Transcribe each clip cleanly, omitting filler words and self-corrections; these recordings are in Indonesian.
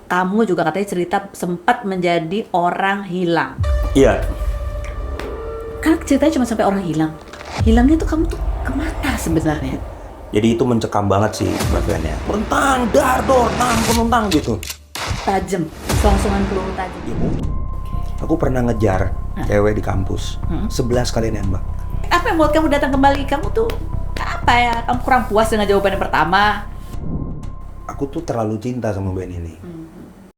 kamu juga katanya cerita sempat menjadi orang hilang. Iya. Kan ceritanya cuma sampai orang hilang. Hilangnya tuh kamu tuh kemana sebenarnya? Jadi itu mencekam banget sih bagiannya. Bentang, dar, dor, nang, penuntang gitu. Tajam, selongsoran peluru tajam. Ya, aku pernah ngejar cewek di kampus. 11 kali nembak. Apa yang buat kamu datang kembali? Kamu tuh apa ya? Kamu kurang puas dengan jawaban yang pertama? Aku tuh terlalu cinta sama band ini.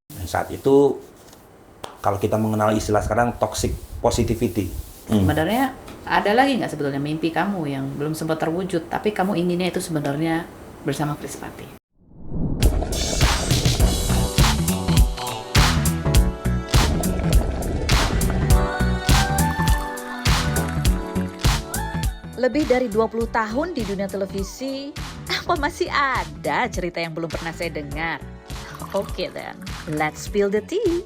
Dan saat itu, kalau kita mengenal istilah sekarang, toxic positivity. Sebenarnya ada lagi nggak sebetulnya mimpi kamu yang belum sempat terwujud, tapi kamu inginnya itu sebenarnya bersama Krispati? Lebih dari 20 tahun di dunia televisi, apa masih ada cerita yang belum pernah saya dengar? Oke then, let's spill the tea.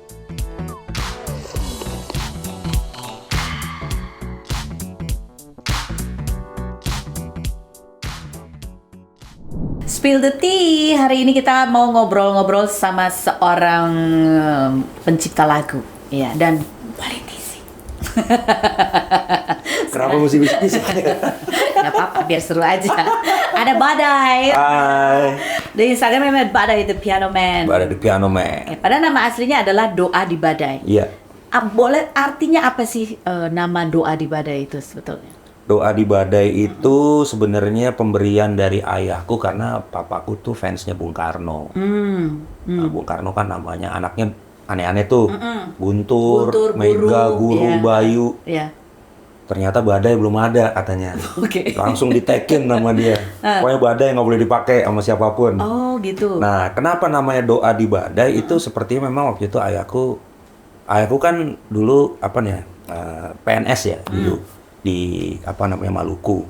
Spill the tea. Hari ini kita mau ngobrol-ngobrol sama seorang pencipta lagu, ya, dan politisi. Kenapa mesti bisnis? Gak apa-apa, biar seru aja. Ada Badai. Hai. Di Instagram namanya Badai the Piano Man. Badai the Piano Man. Padahal nama aslinya adalah Doa di Badai. Iya. Boleh artinya apa sih nama Doa di Badai itu sebetulnya? Doa di Badai itu sebenarnya pemberian dari ayahku karena papaku tuh fansnya Bung Karno. Nah, Bung Karno kan namanya anaknya aneh-aneh tuh. Guntur, Mega, Guru, iya. Bayu. Iya. Ternyata Badai belum ada katanya. Oke. Langsung ditekin nama dia. Pokoknya Badai nggak boleh dipakai sama siapapun. Oh gitu. Nah, kenapa namanya Doa di Badai itu sepertinya memang waktu itu ayahku kan dulu apa nih PNS ya dulu di apa namanya Maluku.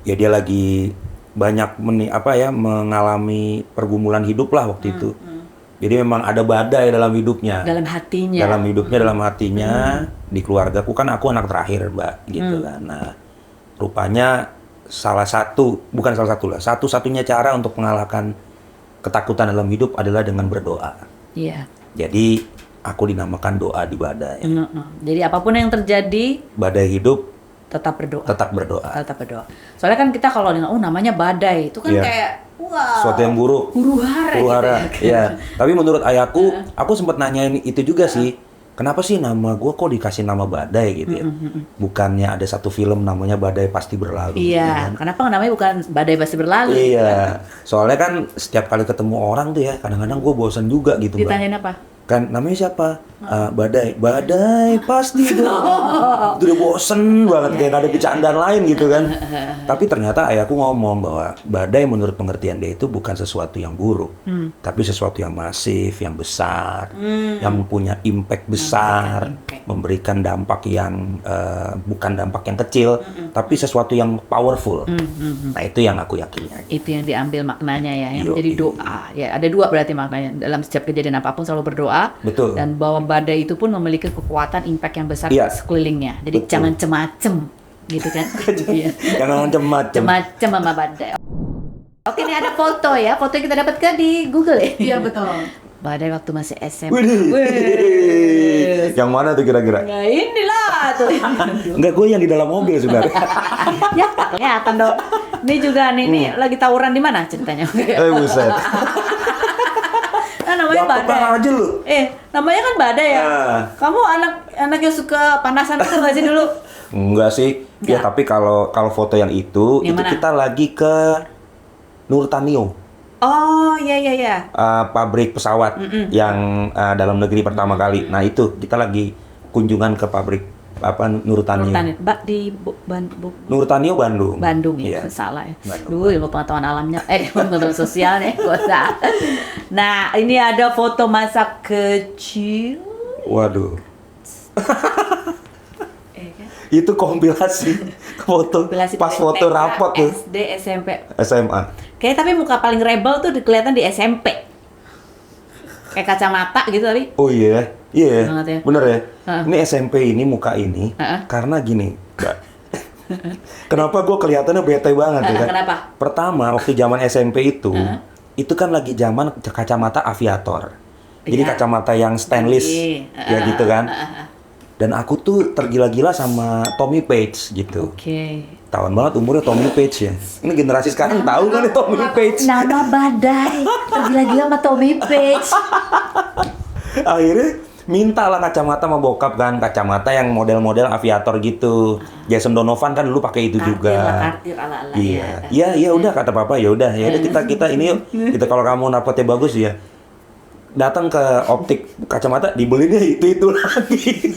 Ya dia lagi banyak mengalami pergumulan hidup lah waktu itu. Jadi memang ada badai dalam hidupnya. Dalam hatinya. Dalam hatinya di keluargaku kan aku anak terakhir, Mbak, gitu kan. Nah, rupanya satu-satunya cara untuk mengalahkan ketakutan dalam hidup adalah dengan berdoa. Iya. Jadi aku dinamakan Doa di Badai. Jadi apapun yang terjadi, Badai hidup tetap berdoa. tetap berdoa. Tetap berdoa. Soalnya kan kita kalau namanya badai, itu kan Iya. kayak wow. Sesuatu yang buruk. Huru hara gitu ya. Iya. Tapi menurut ayahku, aku sempat nanyain itu juga sih. Kenapa sih nama gue kok dikasih nama Badai gitu ya? Bukannya ada satu film namanya Badai Pasti Berlalu. Iya. Kenapa namanya bukan badai pasti berlalu? Iya. Soalnya kan setiap kali ketemu orang tuh ya, kadang-kadang gue bosan juga gitu, Mbak. Ditanyain apa? Kan namanya siapa? Badai pasti berlalu. Itu udah bosen banget, kayak gak ada bercandaan lain gitu kan. Tapi ternyata ayahku ngomong bahwa badai menurut pengertian dia itu bukan sesuatu yang buruk, tapi sesuatu yang masif, yang besar, yang punya impact besar, memberikan dampak yang bukan dampak yang kecil, tapi sesuatu yang powerful. Nah itu yang aku yakini. Itu yang diambil maknanya ya, yang Yoi. menjadi doa. Ya, ada dua berarti maknanya. Dalam setiap kejadian apapun selalu berdoa. Betul. Dan bahwa badai itu pun memiliki kekuatan impact yang besar Iya. di sekelilingnya. Jadi Betul. jangan cemacem gitu kan. Iya. Jangan macem-macem. Cemacem sama badai. Oke, ini ada foto ya. Foto yang kita dapatkan di Google ya. Iya betul. Badai waktu masih SMP. Widih. Yang mana tuh kira-kira? Nah inilah tuh. Enggak, gue yang di dalam mobil sebenarnya. Ya kelihatan dong. Ini juga nih lagi tawuran di mana ceritanya? Buset. Nah, namanya Dapat badai. aja lu. Namanya kan badai ya. Nah. Kamu anak yang suka panasan itu nggak sih dulu? Enggak sih. Ya Enggak. tapi kalau foto yang itu Yang mana? kita lagi ke Nurtanio. Oh iya. Pabrik pesawat yang dalam negeri pertama kali. Nah itu kita lagi kunjungan ke pabrik Nurtanio. Mbak di Nurtanio Bandung. Bandung ya, Iya. salah ya. Bandung. Duh, ilmu pengetahuan alamnya, ilmu pengetahuan sosialnya, gak usah. Nah, ini ada foto masa kecil. Waduh. Kan? Itu kompilasi foto Kompilasi pas foto TK, rapot tuh. SD, SMP. SMA. Kayaknya tapi muka paling rebel tuh kelihatan di SMP. Kayak kacamata gitu tadi. Oh iya, Banget ya. bener ya. Heeh. Ini SMP ini muka ini karena gini, Mbak. Kenapa gue kelihatannya bete banget ya kan? Kenapa? Pertama waktu zaman SMP itu kan lagi zaman kacamata aviator. Jadi Iya. kacamata yang stainless, ya gitu kan. Dan aku tuh tergila-gila sama Tommy Page gitu. Oke. Tahun banget umurnya Tommy Page ya. Ini generasi sekarang tahu kan nih Tommy Page. Nama Badai tergila-gila sama Tommy Page. Akhirnya minta lah kacamata sama bokap kan, kacamata yang model-model aviator gitu. Jason Donovan kan dulu pakai itu juga. Kartir ala-ala Iya, iya udah kata papa ya udah kita ini yuk. Kita kalau kamu dapetnya bagus ya. Datang ke optik kacamata dibelinya itu lagi.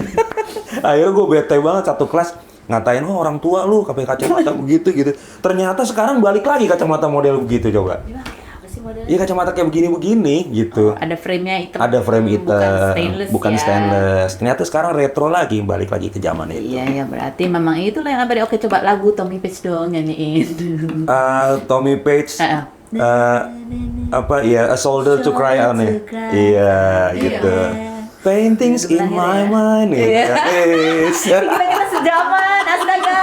Akhirnya gue bete banget satu kelas ngatain orang tua lu pakai kacamata begitu gitu. Ternyata sekarang balik lagi kacamata model begitu coba. Apa sih modelnya? Iya kacamata kayak begini gitu. Ada frame-nya hitam. Ada frame hitam, bukan ya. stainless. Ternyata sekarang retro lagi, balik lagi ke zaman itu. Iya, ya berarti memang itulah yang abadi. Oke, coba lagu Tommy Page dong nyanyiin. Tommy Page, apa ya, A Soldier to Cry On ya. Iya, gitu. Paintings in my mind. Iya. Yes. Kita sejaman, astaga.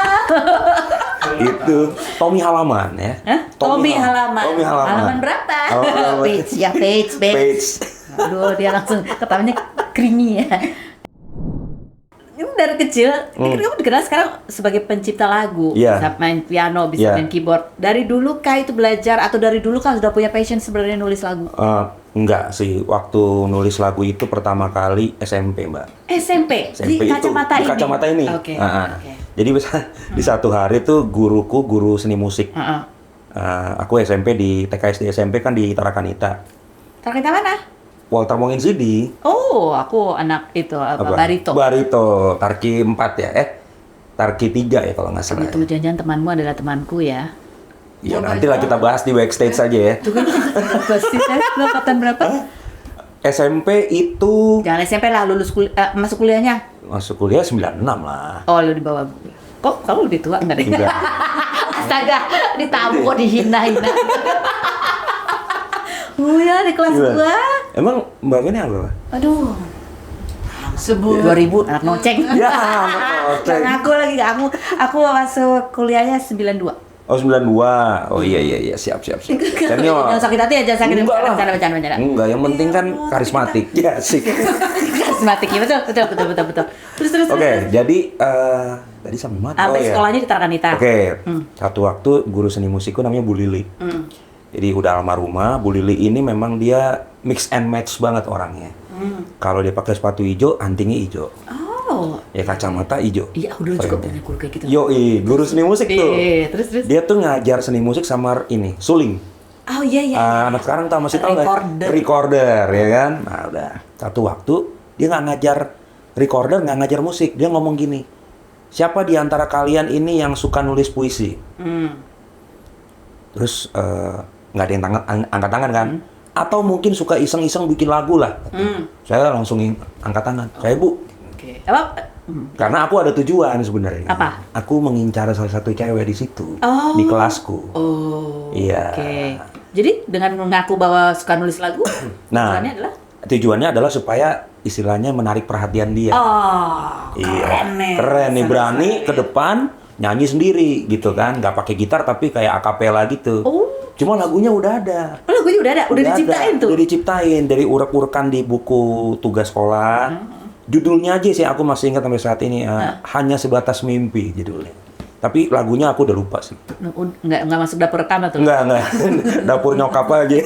Itu Tommy Halaman ya. Hah? Tommy Halaman. Tommy Halaman. Halaman berapa? Halaman. Page ya, Page. Page. Aduh, dia langsung ketawanya creamy ya. Ini dari kecil, ini kan kamu dikenal sekarang sebagai pencipta lagu. Iya. Bisa main piano, bisa Iya. main keyboard. Dari dulu kah itu belajar atau dari dulu kah sudah punya passion sebenarnya nulis lagu? Enggak sih, waktu nulis lagu itu pertama kali SMP, Mbak. SMP di SMP kacamata itu, ini. di kacamata ini. Oke. Oke. Jadi di satu hari tuh guruku, guru seni musik. Heeh. Aku SMP di TKSD SMP kan di Tarakanita. Terakhir mana? Walter Monginsidi. Oh, aku anak itu barito. Barito, Tarki 4 ya. Tarki 3 ya kalau nggak salah. Itu jangan temanmu adalah temanku ya. Ya nantilah kita bahas di backstage aja ya. Itu kan pasti lo angkatan berapa? SMP itu Jangan SMP lah, lulus masuk kuliahnya. masuk kuliah 96 lah. Oh, lu di bawah. Kok kamu lebih tua enggak deh? Enggak. Astaga, ditamu kok dihina-hina. Ya, di kelas Gimana? gua. Emang Mbak ini apa? Aduh. 2000 anak noceng. Ya, anak noceng. Dan aku lagi aku masuk kuliahnya 92. Oh 92. Oh iya siap. Dan ini Jangan sakit hati ya, jangan sakit hati. Enggak lah. Bercanda. Enggak, yang penting kan karismatik. Ya sih. Karismatik ya, betul. Terus. Oke, jadi tadi sampai mana? Sampai sekolahnya di Tarakanita. Oke, satu waktu guru seni musikku namanya Bu Lili. Jadi udah almarhumah, Bu Lili ini memang dia mix and match banget orangnya. Kalau dia pakai sepatu hijau, antingnya hijau. Oh. Ya kacamata hijau. Iya, aku dulu juga punya guru kayak gitu. Yoi, guru seni musik tuh. Iya, terus. Dia tuh ngajar seni musik sama ini, suling. Oh iya. Anak sekarang masih tahu nggak? Recorder, ya kan? Nah udah, satu waktu dia nggak ngajar recorder, nggak ngajar musik. Dia ngomong gini, siapa di antara kalian ini yang suka nulis puisi? Terus nggak ada yang angkat tangan kan? Atau mungkin suka iseng-iseng bikin lagu lah. Saya langsung angkat tangan. Saya Bu. Oke. Apa? Karena aku ada tujuan sebenarnya. Apa? Aku mengincar salah satu cewek di situ, Oh. di kelasku. Oh. Iya. Oke. Jadi dengan mengaku bahwa suka nulis lagu, Nah, tujuannya adalah? tujuannya adalah supaya istilahnya menarik perhatian dia. Oh, Iya, keren nih. keren nih, berani ke depan nyanyi sendiri gitu kan, nggak pakai gitar tapi kayak akapela gitu. Oh. Cuma lagunya udah ada. Oh, lagunya udah ada, udah diciptain tuh. Udah diciptain dari urek-urekan di buku tugas sekolah. Judulnya aja sih aku masih ingat sampai saat ini, Hanya Sebatas Mimpi judulnya. Tapi lagunya aku udah lupa sih. Nggak masuk dapur rekaman tuh. Enggak. Dapur nyokap aja.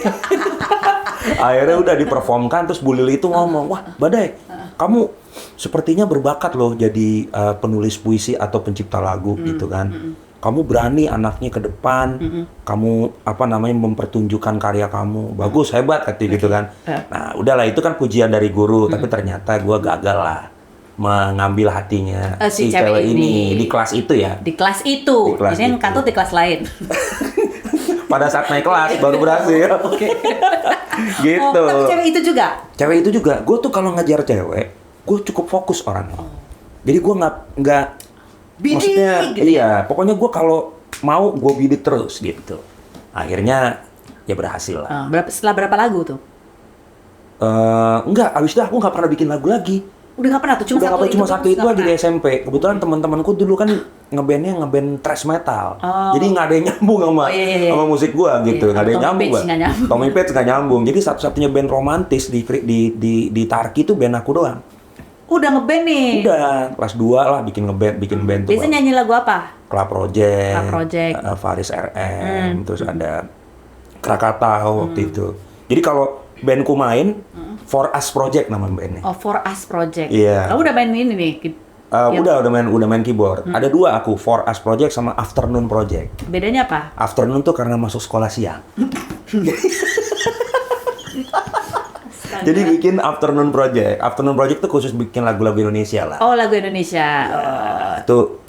Akhirnya udah diperformkan, terus Bu Lili itu ngomong, wah Badai, kamu sepertinya berbakat loh jadi penulis puisi atau pencipta lagu gitu kan. Kamu berani anaknya ke depan, kamu mempertunjukkan karya kamu, bagus, hebat katanya gitu kan. Nah udahlah itu kan pujian dari guru, tapi ternyata gue gagal lah mengambil hatinya Si si cewek cewek ini. ini di kelas itu ya. Di kelas itu. Di kelas Jadi yang itu. kantut di kelas lain. Pada saat naik kelas baru berhasil. Gitu. Oh, tapi cewek itu juga. Cewek itu juga, gue tuh kalau ngejar cewek, gue cukup fokus orangnya. Jadi gue nggak Bidik, maksudnya gitu iya, pokoknya gue kalau mau gue bidik terus gitu. Akhirnya ya berhasil lah. Setelah berapa lagu tuh? Enggak, abis itu aku nggak pernah bikin lagu lagi. Udah nggak pernah tuh, cuma Udah satu cuma satu itu nggak aja di pernah. SMP. Kebetulan teman-temanku dulu kan ngebandnya ngeband thrash metal. Oh. Jadi nggak ada yang nyambung sama musik gua gitu, nggak ada yang nyambung. Tommy Page nggak nyambung. Jadi satu-satunya band romantis di Tarki itu band aku doang. Udah ngeband nih? Udah, kelas 2 lah bikin band tuh. Biasanya nyanyi lagu apa? Club Project, Faris RM, terus ada Krakatau waktu itu. Jadi kalau bandku main, For Us Project nama bandnya. Oh, For Us Project. Iya. Kamu udah main ini nih? Udah main keyboard. Ada 2 aku, For Us Project sama Afternoon Project. Bedanya apa? Afternoon tuh karena masuk sekolah siang. Jadi bikin Afternoon Project. Afternoon Project tuh khusus bikin lagu-lagu Indonesia lah. Oh, lagu Indonesia. Itu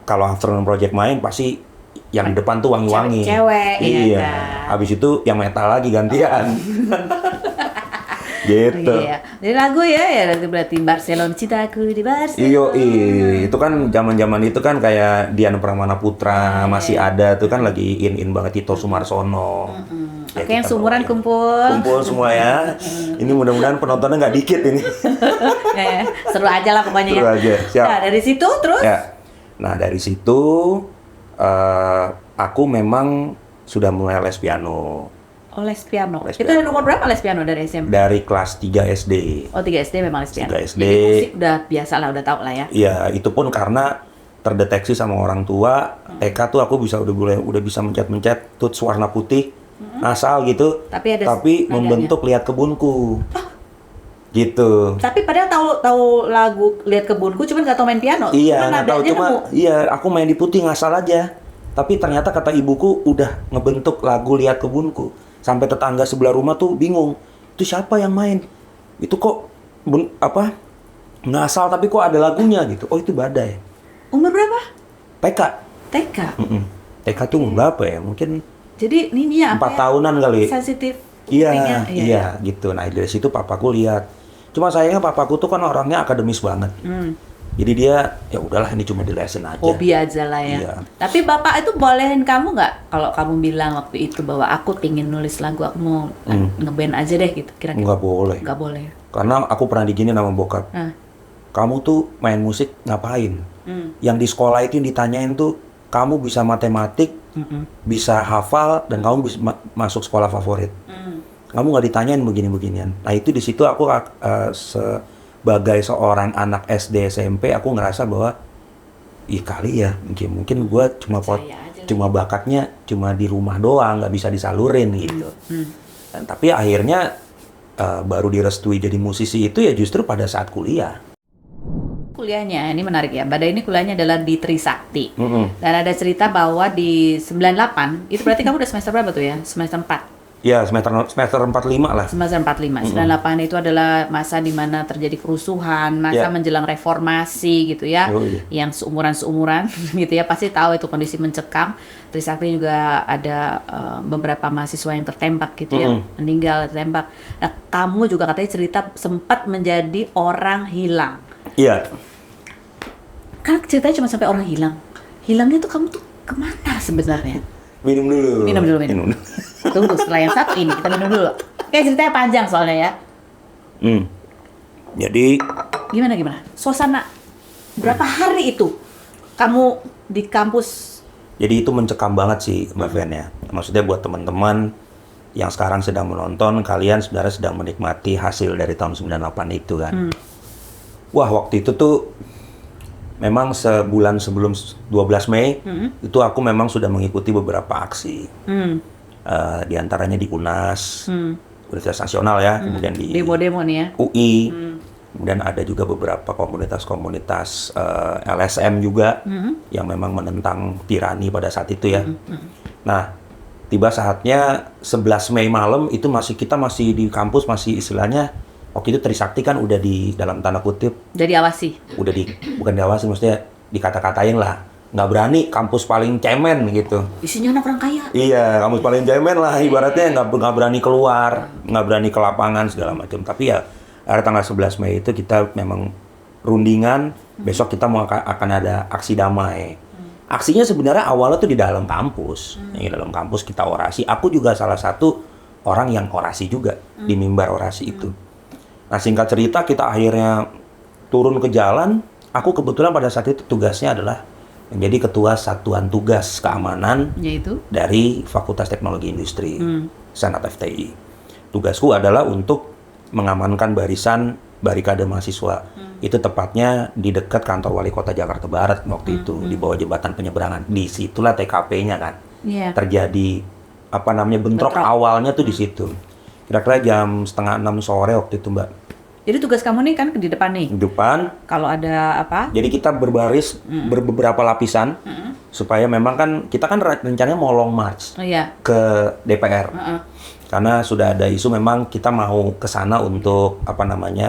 kalau Afternoon Project main pasti yang depan tuh wangi-wangi. Cewek, iya. Kan? Habis itu yang metal lagi gantian. Gitu. Iya. Jadi lagu ya berarti Barcelona, cintaku di Barcelona. Itu kan zaman-zaman itu kan kayak Dian Pramana Putra masih ada tuh kan lagi in banget Tito Sumarsono. Ya, oke, yang seumuran kumpul semua ya. Ini mudah-mudahan penontonnya nggak dikit ini. Ya, seru aja lah pokoknya. Seru aja. Siap. Nah, dari situ terus? Ya. Nah, dari situ aku memang sudah mulai les piano. Oh, les piano. Itu dari umur berapa les piano dari SMP? Dari kelas 3 SD. Oh, 3 SD memang les piano. 3 SD. Jadi musik udah biasa lah, udah tahu lah ya. Iya, itu pun karena terdeteksi sama orang tua. TK tuh aku udah bisa mencet-mencet tuts warna putih. Asal gitu. Tapi membentuk Lihat Kebunku. Gitu. Tapi padahal tahu lagu Lihat Kebunku, cuman nggak tahu main piano. Iya, nggak tahu aku main di putih ngasal aja. Tapi ternyata kata ibuku udah ngebentuk lagu Lihat Kebunku. Sampai tetangga sebelah rumah tuh bingung. Itu siapa yang main? Itu kok ngasal tapi kok ada lagunya gitu. Oh, itu Badai. Umur berapa? TK. TK tuh umur berapa ya? Mungkin jadi ini ya 4 tahunan kali. Sensitif. Iya, gitu. Nah, dari situ papaku lihat. Cuma sayangnya papaku tuh kan orangnya akademis banget. Jadi dia ya udahlah ini cuma di lesson aja. Hobi aja lah ya. Iya. Tapi bapak itu bolehin kamu nggak kalau kamu bilang waktu itu bahwa aku pingin nulis lagu, aku mau ngeband aja deh gitu kira-kira? Nggak boleh. Nggak boleh. Karena aku pernah digini sama bokap. Kamu tuh main musik ngapain? Yang di sekolah itu yang ditanyain tuh kamu bisa matematik, bisa hafal, dan kamu bisa masuk sekolah favorit. Kamu nggak ditanyain begini-beginian. Nah itu di situ aku sebagai seorang anak SD SMP aku ngerasa bahwa kali ya mungkin gue cuma bakatnya cuma di rumah doang, nggak bisa disalurin gitu. Dan tapi akhirnya baru direstui jadi musisi itu ya justru pada saat kuliah. Kuliahnya ini menarik ya. Badai ini kuliahnya adalah di Trisakti. Dan ada cerita bahwa di 98 itu berarti kamu udah semester berapa tuh ya? Semester 4. Ya, semester 45 lah. Semester 45. 98 itu adalah masa di mana terjadi kerusuhan, masa menjelang reformasi gitu ya. Yang seumuran-seumuran gitu ya, pasti tahu itu kondisi mencekam. Trisakti juga ada beberapa mahasiswa yang tertembak gitu ya, meninggal tertembak. Nah, kamu juga katanya cerita sempat menjadi orang hilang. Iya. Kan ceritanya cuma sampai orang hilang. Hilangnya tuh kamu tuh kemana sebenarnya? Minum dulu. Tunggu, setelah yang satu ini kita minum dulu. Kayak ceritanya panjang soalnya ya. Jadi Gimana? Suasana berapa hari itu kamu di kampus? Jadi itu mencekam banget sih Mbak Fen ya. Maksudnya buat teman-teman yang sekarang sedang menonton, kalian sebenarnya sedang menikmati hasil dari tahun 98 itu kan. Wah, waktu itu tuh memang sebulan sebelum 12 Mei itu aku memang sudah mengikuti beberapa aksi. Di antaranya di UNAS, Universitas Nasional ya, kemudian di demo-demo nih ya. UI, kemudian ada juga beberapa komunitas-komunitas LSM juga yang memang menentang tirani pada saat itu ya. Nah, tiba saatnya 11 Mei malam itu kita masih di kampus, masih istilahnya waktu itu Trisakti kan udah di dalam tanda kutip udah diawasi. Bukan diawasi, maksudnya dikata-katain lah. Nggak berani, kampus paling cemen gitu. Isinya anak orang kaya. Iya, kampus paling cemen lah ibaratnya, nggak berani keluar, nggak berani ke lapangan segala macam. Tapi ya ada tanggal 11 Mei itu kita memang rundingan, besok kita akan ada aksi damai. Aksinya sebenarnya awalnya tuh di dalam kampus. Di dalam kampus kita orasi. Aku juga salah satu orang yang orasi juga di mimbar orasi itu. Nah, singkat cerita kita akhirnya turun ke jalan. Aku kebetulan pada saat itu tugasnya adalah menjadi ketua satuan tugas keamanan Yaitu? dari Fakultas Teknologi Industri Senat FTI. Tugasku adalah untuk mengamankan barisan barikade mahasiswa. Itu tepatnya di dekat kantor Wali Kota Jakarta Barat waktu itu, di bawah jembatan penyeberangan. Di situlah TKP-nya kan. Iya. Terjadi bentrok awalnya tuh di situ. Kira-kira jam 5:30 sore waktu itu, Mbak. Jadi tugas kamu nih kan di depan nih. Di depan. Kalau ada apa? Jadi kita berbaris beberapa lapisan supaya memang kan kita kan rencananya mau long march ke DPR. Karena sudah ada isu memang kita mau ke sana untuk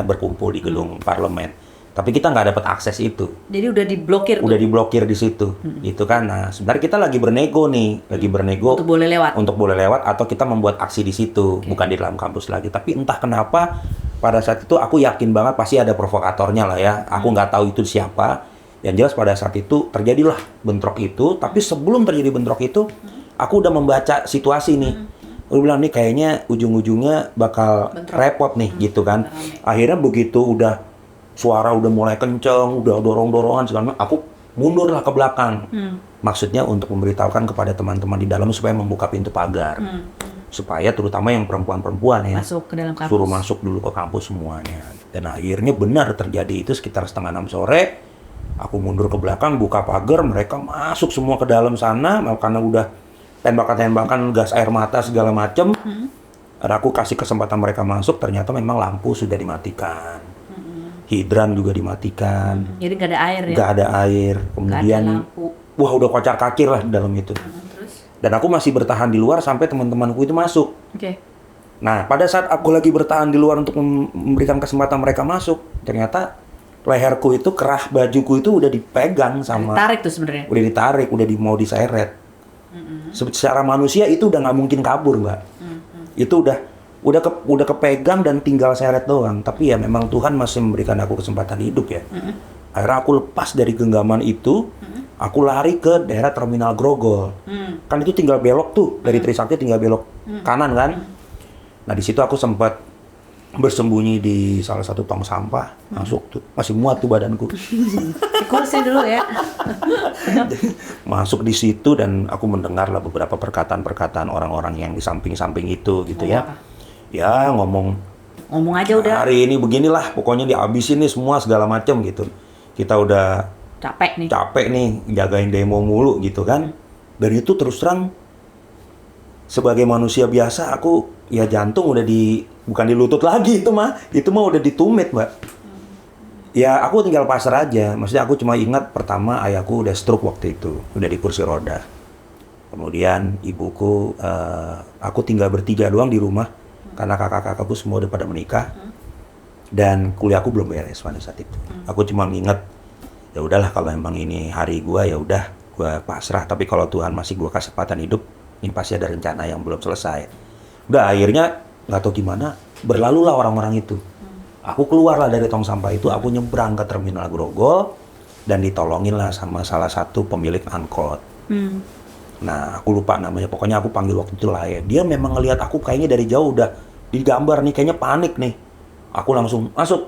berkumpul di gedung parlemen. Tapi kita nggak dapat akses itu. Jadi udah diblokir. Udah diblokir di situ. Gitu kan. Nah, sebenarnya kita lagi bernego untuk boleh lewat. Untuk boleh lewat atau kita membuat aksi di situ, bukan di dalam kampus lagi. Tapi entah kenapa pada saat itu aku yakin banget pasti ada provokatornya lah ya. Aku nggak tahu itu siapa. Yang jelas pada saat itu terjadilah bentrok itu. Tapi sebelum terjadi bentrok itu, aku udah membaca situasi nih. Aku bilang nih kayaknya ujung-ujungnya bakal repot nih gitu kan. Akhirnya begitu suara udah mulai kenceng, udah dorong-dorongan segala macam, aku mundurlah ke belakang. Maksudnya untuk memberitahukan kepada teman-teman di dalam supaya membuka pintu pagar. Supaya terutama yang perempuan-perempuan ya. Masuk ke dalam kampus. Suruh masuk dulu ke kampus semuanya. Dan akhirnya benar terjadi itu sekitar 5:30 sore. Aku mundur ke belakang, buka pagar, mereka masuk semua ke dalam sana karena udah tembakan-tembakan gas air mata segala macem. Aku kasih kesempatan mereka masuk, ternyata memang lampu sudah dimatikan. Hidran juga dimatikan. Jadi nggak ada air ya? Nggak ada air. Kemudian, nggak ada lampu. Wah udah kocar kacir lah di dalam itu. Terus? Dan aku masih bertahan di luar sampai teman-temanku itu masuk. Oke. Nah, pada saat aku lagi bertahan di luar untuk memberikan kesempatan mereka masuk, ternyata leherku itu, kerah bajuku itu udah dipegang sama... Ditarik tuh sebenarnya? Udah ditarik, mau diseret. Secara manusia itu udah nggak mungkin kabur, Mbak. Itu udah kepegang dan tinggal seret doang. Tapi ya memang Tuhan masih memberikan aku kesempatan hidup ya. Akhirnya aku lepas dari genggaman itu, aku lari ke daerah Terminal Grogol. Kan itu tinggal belok tuh, dari Trisakti tinggal belok kanan kan. Nah di situ aku sempat bersembunyi di salah satu tong sampah, masuk tuh, masih muat tuh badanku. Kursi dulu ya. Masuk di situ dan aku mendengarlah beberapa perkataan-perkataan orang-orang yang di samping-samping itu gitu ya. Apa? Ya ngomong aja udah. Hari ini beginilah, pokoknya dihabisin nih semua segala macam gitu. Kita udah capek nih jagain demo mulu gitu kan. Dan itu terus terang sebagai manusia biasa aku ya jantung udah bukan di lutut lagi itu mah udah ditumit, Mbak. Ya aku tinggal pasrah aja. Maksudnya aku cuma ingat pertama ayahku udah stroke waktu itu, udah di kursi roda. Kemudian ibuku, aku tinggal bertiga doang di rumah karena kakak-kakakku semua udah pada menikah. Dan kuliahku belum beres pada saat itu. Aku cuma ingat ya udahlah kalau emang ini hari gua ya udah gua pasrah. Tapi kalau Tuhan masih gua kasih kesempatan hidup, ini pasti ada rencana yang belum selesai. Udah akhirnya nggak tahu gimana berlalulah orang-orang itu. Aku keluarlah dari tong sampah itu, aku nyebrang ke Terminal Grogol dan ditolongin lah sama salah satu pemilik angkot. Nah aku lupa namanya, pokoknya aku panggil waktu itu lah ya. Dia memang ngelihat aku kayaknya dari jauh udah digambar nih, kayaknya panik nih. Aku langsung masuk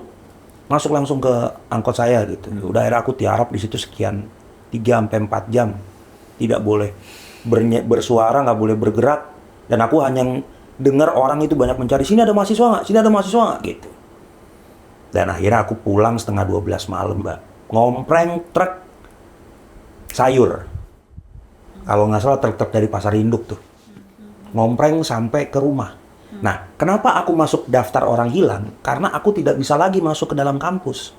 langsung ke angkot saya gitu. Udah akhirnya aku tiarap di situ sekian 3-4 jam, tidak boleh bersuara, nggak boleh bergerak, dan aku hanya dengar orang itu banyak mencari, sini ada mahasiswa nggak, sini ada mahasiswa nggak gitu. Dan akhirnya aku pulang 11:30 malam, Mbak, ngompreng truk sayur, kalau nggak salah truk dari Pasar Induk tuh, ngompreng sampai ke rumah. Nah, kenapa aku masuk daftar orang hilang? Karena aku tidak bisa lagi masuk ke dalam kampus.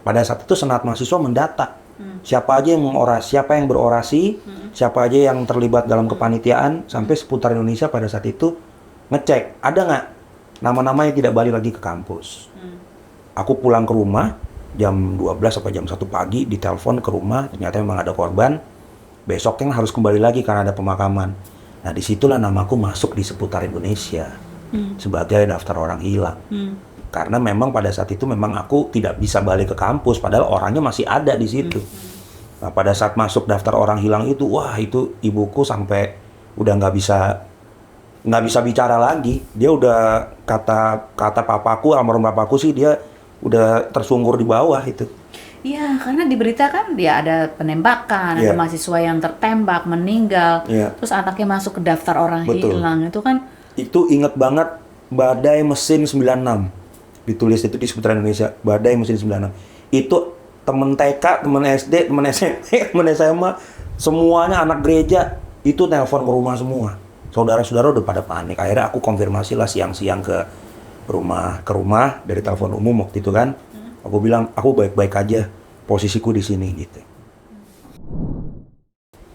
Pada saat itu Senat Mahasiswa mendata siapa aja yang siapa yang berorasi, siapa aja yang terlibat dalam kepanitiaan, sampai seputar Indonesia pada saat itu ngecek ada nggak nama-nama yang tidak balik lagi ke kampus. Aku pulang ke rumah jam 12 atau jam 1 pagi, ditelepon ke rumah, ternyata memang ada korban. Besoknya harus kembali lagi karena ada pemakaman. Nah disitulah namaku masuk di seputar Indonesia sebagai daftar orang hilang. Karena memang pada saat itu memang aku tidak bisa balik ke kampus, padahal orangnya masih ada di situ. Nah pada saat masuk daftar orang hilang itu, wah itu ibuku sampai udah nggak bisa bicara lagi. Dia udah kata papaku, almarhum papaku sih, dia udah tersungkur di bawah itu. Iya, karena di berita kan ya ada penembakan, ada mahasiswa yang tertembak, meninggal, terus anaknya masuk ke daftar orang hilang, itu kan. Itu inget banget Badai Mesin 96, ditulis itu di Seputar Indonesia, Badai Mesin 96. Itu temen TK, temen SD, temen SMP, temen SMA, semuanya anak gereja, itu telepon ke rumah semua. Saudara-saudara udah pada panik. Akhirnya aku konfirmasi lah siang-siang ke rumah dari telepon umum waktu itu kan. Aku bilang, aku baik-baik aja, posisiku di sini gitu.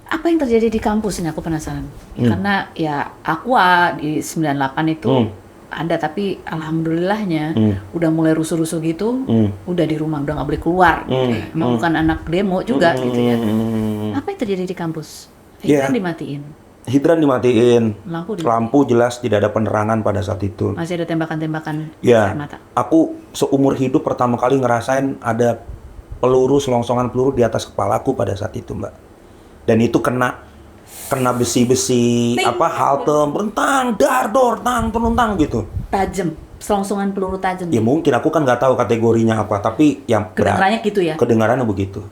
Apa yang terjadi di kampus ini aku penasaran. Karena ya aku di 98 itu ada, tapi alhamdulillahnya udah mulai rusuh-rusuh gitu, udah di rumah, udah nggak boleh keluar. Emang bukan anak demo juga gitu ya. Apa yang terjadi di kampus? Hidran dimatiin. Hidran dimatiin. Lampu jelas tidak ada penerangan pada saat itu. Masih ada tembakan-tembakan ya, mata. Aku seumur hidup pertama kali ngerasain ada peluru, selongsongan peluru di atas kepalaku pada saat itu, Mbak. Dan itu kena besi-besi, halte, berentang, penuntang gitu. Tajam, selongsongan peluru tajam. Ya mungkin, aku kan nggak tahu kategorinya apa, tapi yang kedengarannya gitu ya? Kedengarannya begitu.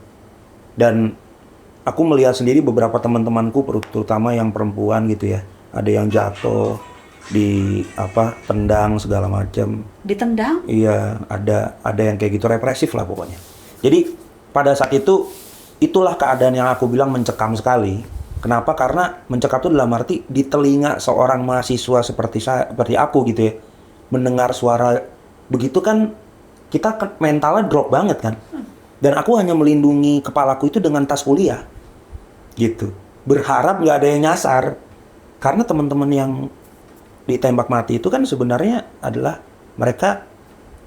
Dan aku melihat sendiri beberapa teman-temanku, terutama yang perempuan gitu ya, ada yang jatuh, tendang segala macam. Ditendang? Iya, ada yang kayak gitu, represif lah pokoknya. Jadi pada saat itu, itulah keadaan yang aku bilang mencekam sekali. Kenapa? Karena mencekam itu dalam arti di telinga seorang mahasiswa seperti aku gitu ya, mendengar suara begitu kan, kita mentalnya drop banget kan. Dan aku hanya melindungi kepalaku itu dengan tas kuliah gitu, berharap nggak ada yang nyasar. Karena teman-teman yang ditembak mati itu kan sebenarnya adalah mereka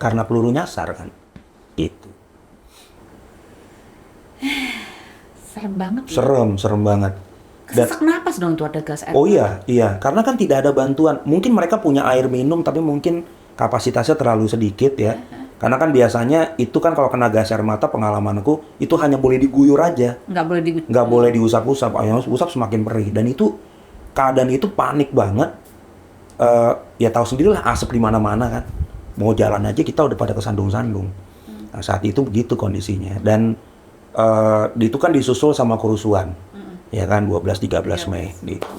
karena peluru nyasar kan gitu. Serem banget. Serem banget. Sesak napas dong itu ada gas air. Oh iya, karena kan tidak ada bantuan. Mungkin mereka punya air minum, tapi mungkin kapasitasnya terlalu sedikit ya. Karena kan biasanya itu kan kalau kena gas air mata, pengalamanku itu hanya boleh diguyur aja. Nggak boleh diusap-usap. Yang usap semakin perih. Dan itu keadaan itu panik banget. Ya tahu sendirilah asap di mana-mana kan. Mau jalan aja kita udah pada kesandung-sandung. Nah, saat itu begitu kondisinya. Dan itu kan disusul sama kerusuhan. Ya kan 12-13 Mei gitu.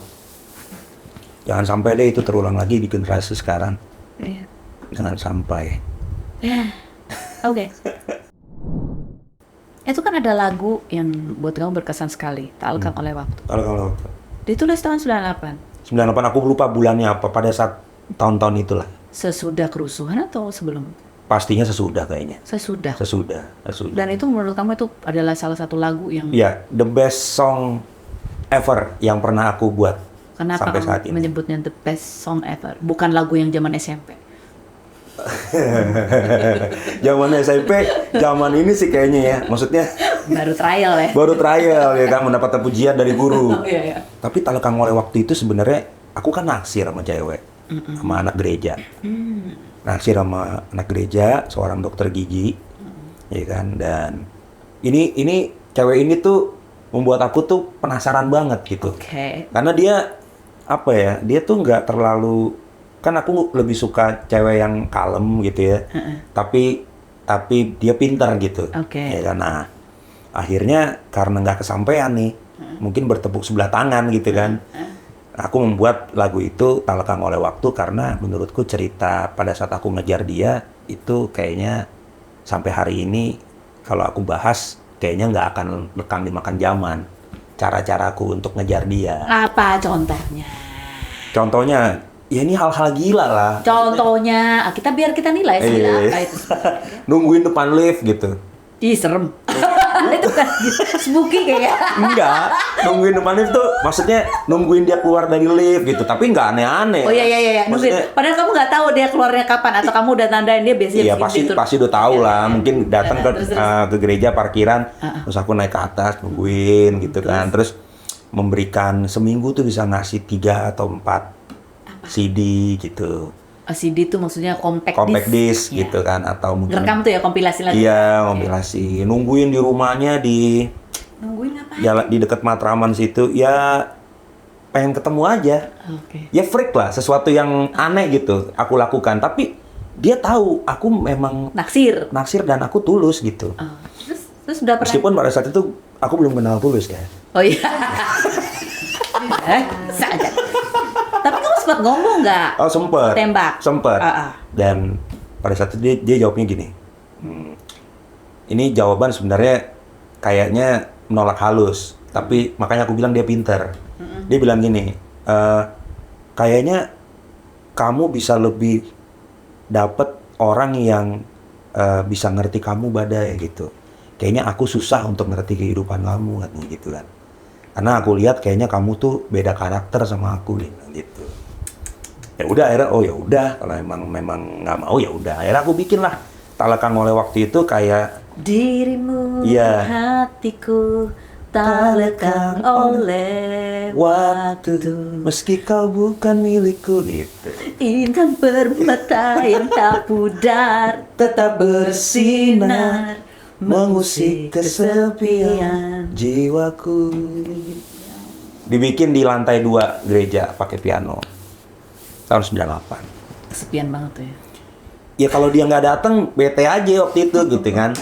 Jangan sampai deh itu terulang lagi di generasi sekarang. Jangan sampai. Oke. Itu kan ada lagu yang buat kamu berkesan sekali, Tak Lekang Oleh Waktu. Ditulis tahun 98. 98, aku lupa bulannya apa, pada saat tahun-tahun itulah. Sesudah kerusuhan atau sebelum? Pastinya sesudah kayaknya. Sesudah. Dan itu menurut kamu itu adalah salah satu lagu yang... Iya, the best song ever yang pernah aku buat. Kenapa sampai saat ini menyebutnya the best song ever? Bukan lagu yang zaman SMP. Zaman SMP, zaman ini sih kayaknya ya. Maksudnya baru trial ya. Baru trial ya kan, mendapat pujian dari guru. Iya. Tapi Tak Lekang Oleh Waktu itu sebenarnya aku kan naksir sama cewek, sama anak gereja. Naksir sama anak gereja, seorang dokter gigi, ya kan. Dan ini cewek ini tuh membuat aku tuh penasaran banget gitu. Karena dia dia tuh nggak terlalu, kan aku lebih suka cewek yang kalem gitu ya. Tapi dia pintar gitu. Ya kan. Nah, akhirnya karena nggak kesampaian nih, mungkin bertepuk sebelah tangan gitu kan. Aku membuat lagu itu Tak Lekang Oleh Waktu karena menurutku cerita pada saat aku ngejar dia itu kayaknya sampai hari ini kalau aku bahas kayaknya nggak akan lekang dimakan zaman. Cara-caraku untuk ngejar dia. Apa contohnya? Contohnya, ya ini hal-hal gila lah. Contohnya, biar kita nilai apa itu. Nungguin depan lift gitu. Ih, serem. Itu kan spooky kayaknya. Enggak, nungguin depan lift tuh maksudnya nungguin dia keluar dari lift gitu, tapi nggak aneh-aneh. Oh iya. Maksudnya, padahal kamu nggak tahu dia keluarnya kapan atau kamu udah tandain dia biasanya. Iya pasti udah tahu lah. Mungkin datang ke gereja parkiran, terus aku naik ke atas nungguin gitu kan. Terus memberikan seminggu tuh bisa ngasih 3 atau 4 CD gitu. CD itu maksudnya compact disc gitu kan, atau mungkin rekam tuh ya, kompilasi lagi. Iya, kompilasi. Nungguin di rumahnya nungguin apa? Di dekat Matraman situ. Ya pengen ketemu aja. Ya freak lah, sesuatu yang aneh gitu aku lakukan. Tapi dia tahu aku memang naksir dan aku tulus gitu. Terus udah pernah Meskipun pada saat itu aku belum kenal tulus kan. oh iya saja tapi kamu sempat ngomong nggak Oh sempet tembak Dan pada saat itu dia jawabnya gini, ini jawaban sebenarnya kayaknya menolak halus, tapi makanya aku bilang dia pinter. Dia bilang gini, kayaknya kamu bisa lebih dapet orang yang bisa ngerti kamu Badai gitu. Kayaknya aku susah untuk ngerti kehidupan kamu katanya gitu kan. Karena aku lihat kayaknya kamu tuh beda karakter sama aku gitu. Ya udah akhirnya oh ya udah kalau memang nggak mau ya udah akhirnya aku bikin lah Tak Lekang Oleh Waktu itu kayak dirimu Iya. hatiku tak lekang oleh waktu meski kau bukan milikku gitu. intan permata yang tak pudar Tetap bersinar mengusik kesepian jiwaku. Dibikin di lantai 2 gereja pakai piano tahun 98. kesepian banget tuh ya. Ya kalau dia nggak datang bete aja waktu itu gitu kan.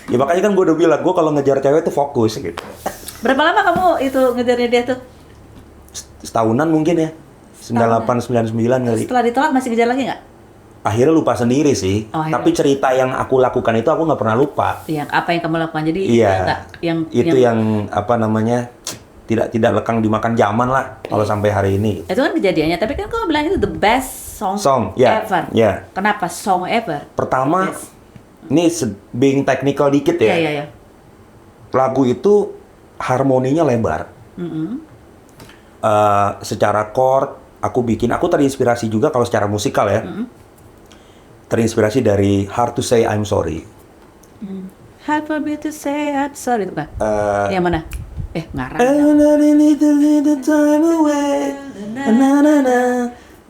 Ya makanya kan gue udah bilang gue kalau ngejar cewek tuh fokus gitu. Berapa lama kamu itu ngejarnya dia tuh? Setahunan mungkin ya. 98 99 kali. Setelah ditolak masih ngejar lagi nggak? Akhirnya lupa sendiri sih. Oh, akhirnya. Tapi cerita yang aku lakukan itu aku nggak pernah lupa. Yang apa yang kamu lakukan? Jadi Iya. yang Apa namanya? Tidak lekang dimakan zaman lah kalau sampai hari ini. itu kan kejadiannya. Tapi kan kamu bilang itu the best song ya. ever. Ya. Kenapa song ever? Pertama, Yes. ini being technical dikit ya. Iya. Lagu itu harmoninya lebar. Secara chord aku terinspirasi juga kalau secara musikal ya. Terinspirasi dari Hard to Say I'm Sorry. Hard for me to say I'm sorry itu kan? Yang mana? Ngarang.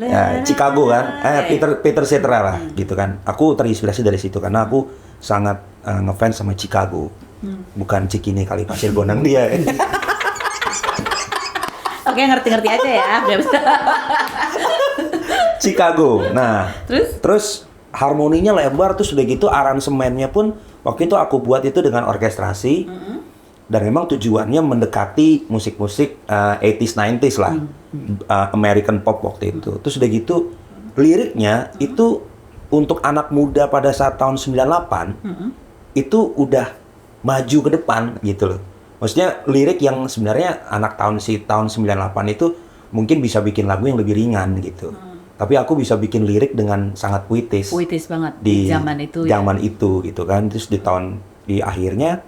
Ya, Chicago kan, Peter Cetera lah, gitu kan. Aku terinspirasi dari situ karena aku sangat ngefans sama Chicago, bukan Cikini kali Pasir Bonang dia. Oke, ngerti-ngerti aja ya. Chicago. Nah, Terus? harmoninya lebar, terus udah gitu aransemennya pun waktu itu aku buat itu dengan orkestrasi. Dan memang tujuannya mendekati musik-musik 80s 90s lah. American pop waktu itu. Terus udah gitu liriknya itu untuk anak muda pada saat tahun 98 itu udah maju ke depan gitu loh. Maksudnya lirik yang sebenarnya anak tahun 98 itu mungkin bisa bikin lagu yang lebih ringan gitu. Tapi aku bisa bikin lirik dengan sangat puitis. Puitis banget di zaman itu. Zaman itu gitu kan. Terus di akhirnya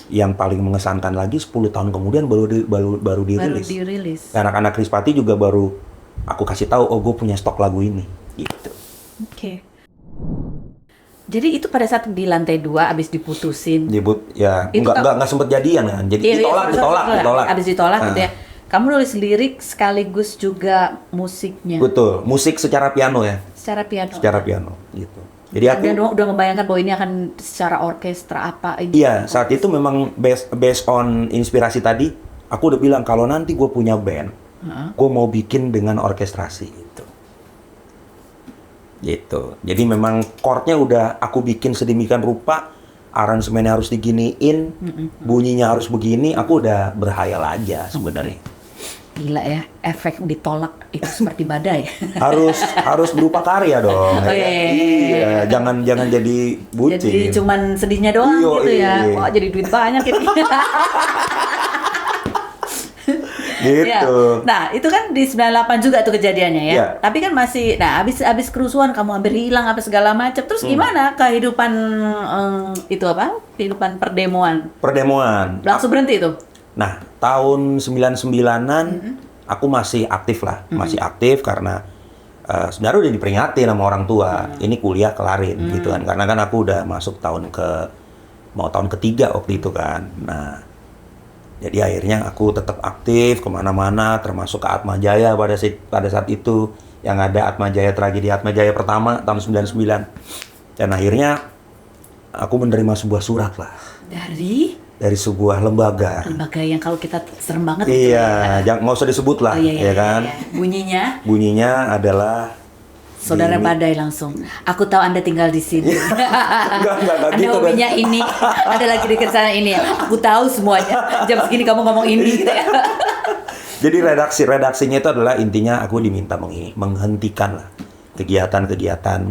yang paling mengesankan lagi 10 tahun kemudian baru dirilis. Anak-anak Krispati juga baru aku kasih tahu, oh gue punya stok lagu ini gitu. Oke. Jadi itu pada saat di lantai 2 abis diputusin. Ya nggak sempet jadian kan. Jadi ditolak. Abis ditolak gitu ya. Kamu nulis lirik sekaligus juga musiknya. Betul, musik secara piano ya. Secara piano gitu. Jadi aku udah membayangkan bahwa ini akan secara orkestra apa ini. Iya, saat itu memang based on inspirasi tadi, aku udah bilang kalau nanti gue punya band, gue mau bikin dengan orkestrasi gitu. Jadi memang chordnya udah aku bikin sedemikian rupa, aransemennya harus diginiin, bunyinya harus begini, aku udah berhayal aja sebenarnya. Gila ya, efek ditolak itu seperti badai. harus berupa karya dong. Oh, iya. Jangan jadi bucin. Jadi cuman sedihnya doang gitu ya. Wah, jadi duit banyak ini. Gitu. Ya. Nah, itu kan di 98 juga tuh kejadiannya ya. Ya. Tapi kan masih, habis kerusuhan kamu hampir hilang apa segala macam. Terus gimana kehidupan itu apa? Kehidupan perdemoan. Langsung berhenti itu. Nah, tahun 99-an aku masih aktif lah. Masih aktif karena sebenarnya udah diperingatin sama orang tua. Ini kuliah kelarin gitu kan. Karena kan aku udah masuk tahun ketiga waktu itu kan. Nah, jadi akhirnya aku tetap aktif kemana-mana, termasuk ke Atmajaya pada saat itu. Yang ada tragedi Atmajaya pertama tahun 99. Dan akhirnya aku menerima sebuah surat lah. Dari sebuah lembaga yang kalau kita serem banget. Iya, nggak usah disebut lah, ya kan? Iya. Bunyinya adalah Saudara Badai langsung. Aku tahu Anda tinggal di sini. Enggak Anda gitu. hobinya ini, ada lagi dekat sana ini. Aku tahu semuanya. Jam segini kamu ngomong ini gitu ya. Jadi redaksinya itu adalah intinya aku diminta menghentikan lah kegiatan-kegiatan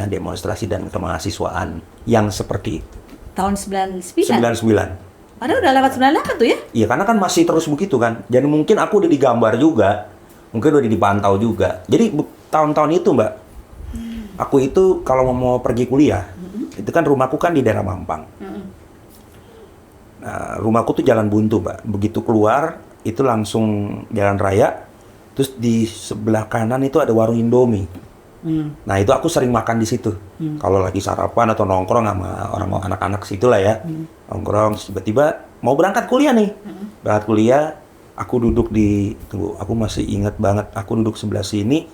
demonstrasi dan kemahasiswaan yang seperti itu. Tahun 99. 99. Padahal udah lewat 98 tuh ya? Iya, karena kan masih terus begitu kan. Dan mungkin aku udah digambar juga. Mungkin udah dipantau juga. Jadi tahun-tahun itu, Mbak. Aku itu kalau mau pergi kuliah, itu kan rumahku kan di daerah Mampang. Nah, rumahku tuh jalan buntu, Mbak. Begitu keluar, itu langsung jalan raya. Terus di sebelah kanan itu ada warung Indomie. Nah, itu aku sering makan di situ. Kalau lagi sarapan atau nongkrong sama orang anak-anak situ lah ya. Nongkrong, tiba-tiba mau berangkat kuliah nih. Berangkat kuliah, aku duduk aku masih ingat banget, aku duduk sebelah sini.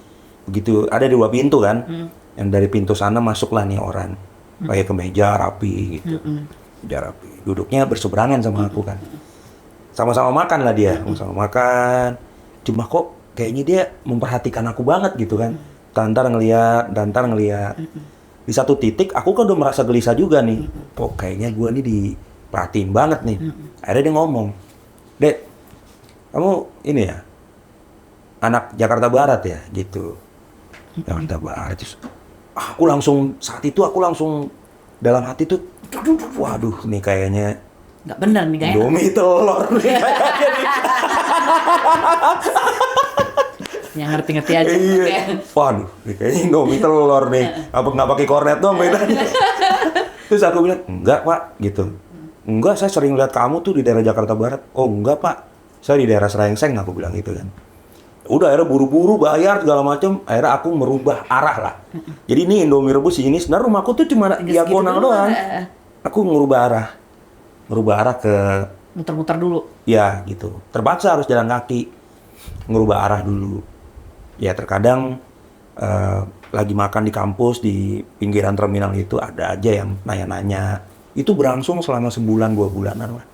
Begitu ada 2 pintu kan. Yang dari pintu sana masuklah nih orang. Pakai kemeja rapi gitu. Kemeja rapi. Duduknya berseberangan sama aku kan. Sama-sama makan lah dia, sama-sama makan. Cuma kok kayaknya dia memperhatikan aku banget gitu kan. Dantar ngeliat. Di satu titik aku kan udah merasa gelisah juga nih. Kok kayaknya gue nih diperhatiin banget nih. Akhirnya dia ngomong, "Dek, kamu ini ya, anak Jakarta Barat ya?" Gitu. Jakarta Barat. Terus, saat itu aku langsung dalam hati tuh, waduh nih kayaknya Nggak benar nih kayaknya. Indomie telur nih kayaknya nih. Yang ngerti-ngerti aja. Iya. Waduh, kayaknya Indomie telur nih. Apa nggak pakai kornet doang bedanya? Terus aku bilang, "Enggak, Pak," gitu. "Enggak, saya sering lihat kamu tuh di daerah Jakarta Barat." "Oh, enggak, Pak. Saya di daerah Serengseng," aku bilang gitu kan. Udah akhirnya buru-buru bayar segala macam. Akhirnya aku merubah arah lah. Jadi ini Indomie rebus ini sebenarnya rumahku tuh cuma diagonal doang. Aku ngerubah arah ke muter-muter dulu. Ya, gitu. Terpaksa harus jalan kaki. Ngerubah arah dulu. Ya terkadang lagi makan di kampus di pinggiran terminal itu ada aja yang nanya-nanya. Itu berlangsung selama sebulan 2 bulanan lah.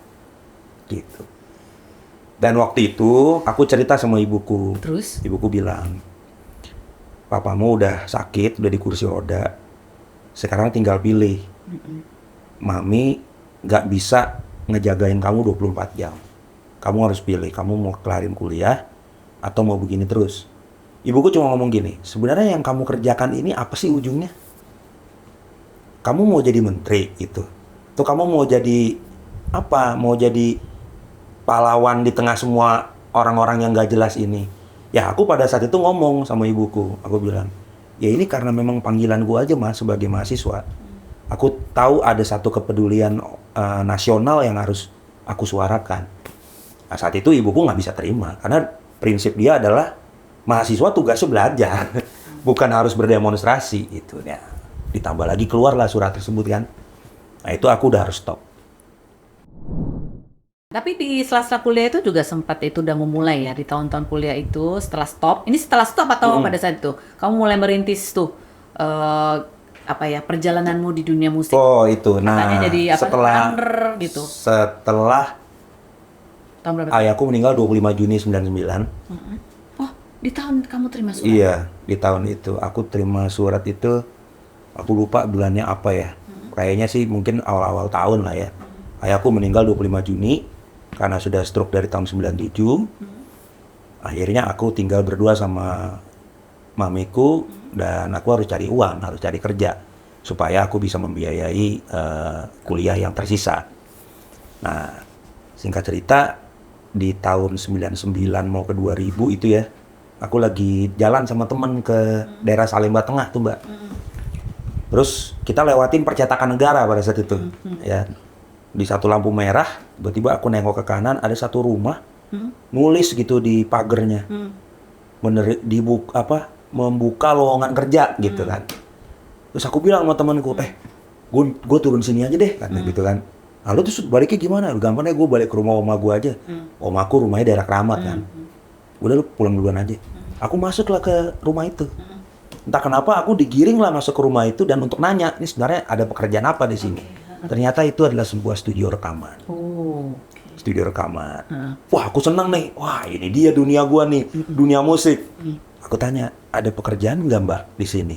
Gitu. Dan waktu itu aku cerita sama ibuku. Terus? Ibuku bilang, "Papamu udah sakit, udah di kursi roda. Sekarang tinggal pilih. Mami nggak bisa ngejagain kamu 24 jam. Kamu harus pilih, kamu mau kelarin kuliah atau mau begini terus." Ibuku cuma ngomong gini, "Sebenarnya yang kamu kerjakan ini apa sih ujungnya? Kamu mau jadi menteri gitu? Atau kamu mau jadi apa? Mau jadi pahlawan di tengah semua orang-orang yang gak jelas ini?" Ya aku pada saat itu ngomong sama ibuku, aku bilang, "Ya ini karena memang panggilan gua aja Mas sebagai mahasiswa. Aku tahu ada satu kepedulian nasional yang harus aku suarakan." Nah, saat itu ibuku nggak bisa terima karena prinsip dia adalah mahasiswa tugasnya belajar, bukan harus berdemonstrasi gitu. Ya, ditambah lagi keluarlah surat tersebut kan. Nah itu aku udah harus stop. Tapi di sela-sela kuliah itu juga sempat itu udah memulai ya di tahun-tahun kuliah itu setelah stop. Ini setelah stop atau pada saat itu kamu mulai merintis tuh perjalananmu di dunia musik? Oh itu, nah jadi setelah under, gitu. Setelah tahun berapa? Ayahku meninggal 25 Juni 99. Oh, di tahun kamu terima surat? Iya, di tahun itu aku terima surat itu. Aku lupa bulannya apa ya. Kayaknya sih mungkin awal-awal tahun lah ya. Ayahku meninggal 25 Juni karena sudah stroke dari tahun 97. Akhirnya aku tinggal berdua sama mamiku dan aku harus cari uang, harus cari kerja supaya aku bisa membiayai kuliah yang tersisa. Nah, singkat cerita di tahun 99 mau ke 2000 itu ya, aku lagi jalan sama temen ke daerah Salemba Tengah tuh Mbak. Terus kita lewatin percetakan negara pada saat itu, ya. Di satu lampu merah, tiba-tiba aku nengok ke kanan, ada satu rumah, nulis gitu di pagernya, membuka lowongan kerja gitu kan. Terus aku bilang sama temanku, gue turun sini aja deh, kan gitu kan. Lalu terus baliknya gimana? Gampangnya gue balik ke rumah oma gue aja. Omaku rumahnya daerah Keramat kan. Udah lu pulang duluan aja. Aku masuklah ke rumah itu. Entah kenapa aku digiring lah masuk ke rumah itu dan untuk nanya, ini sebenarnya ada pekerjaan apa di sini. Ternyata itu adalah sebuah studio rekaman. Studio rekaman. Wah, aku senang nih. Wah, ini dia dunia gua nih, dunia musik. Aku tanya, ada pekerjaan nggak Mbak di sini?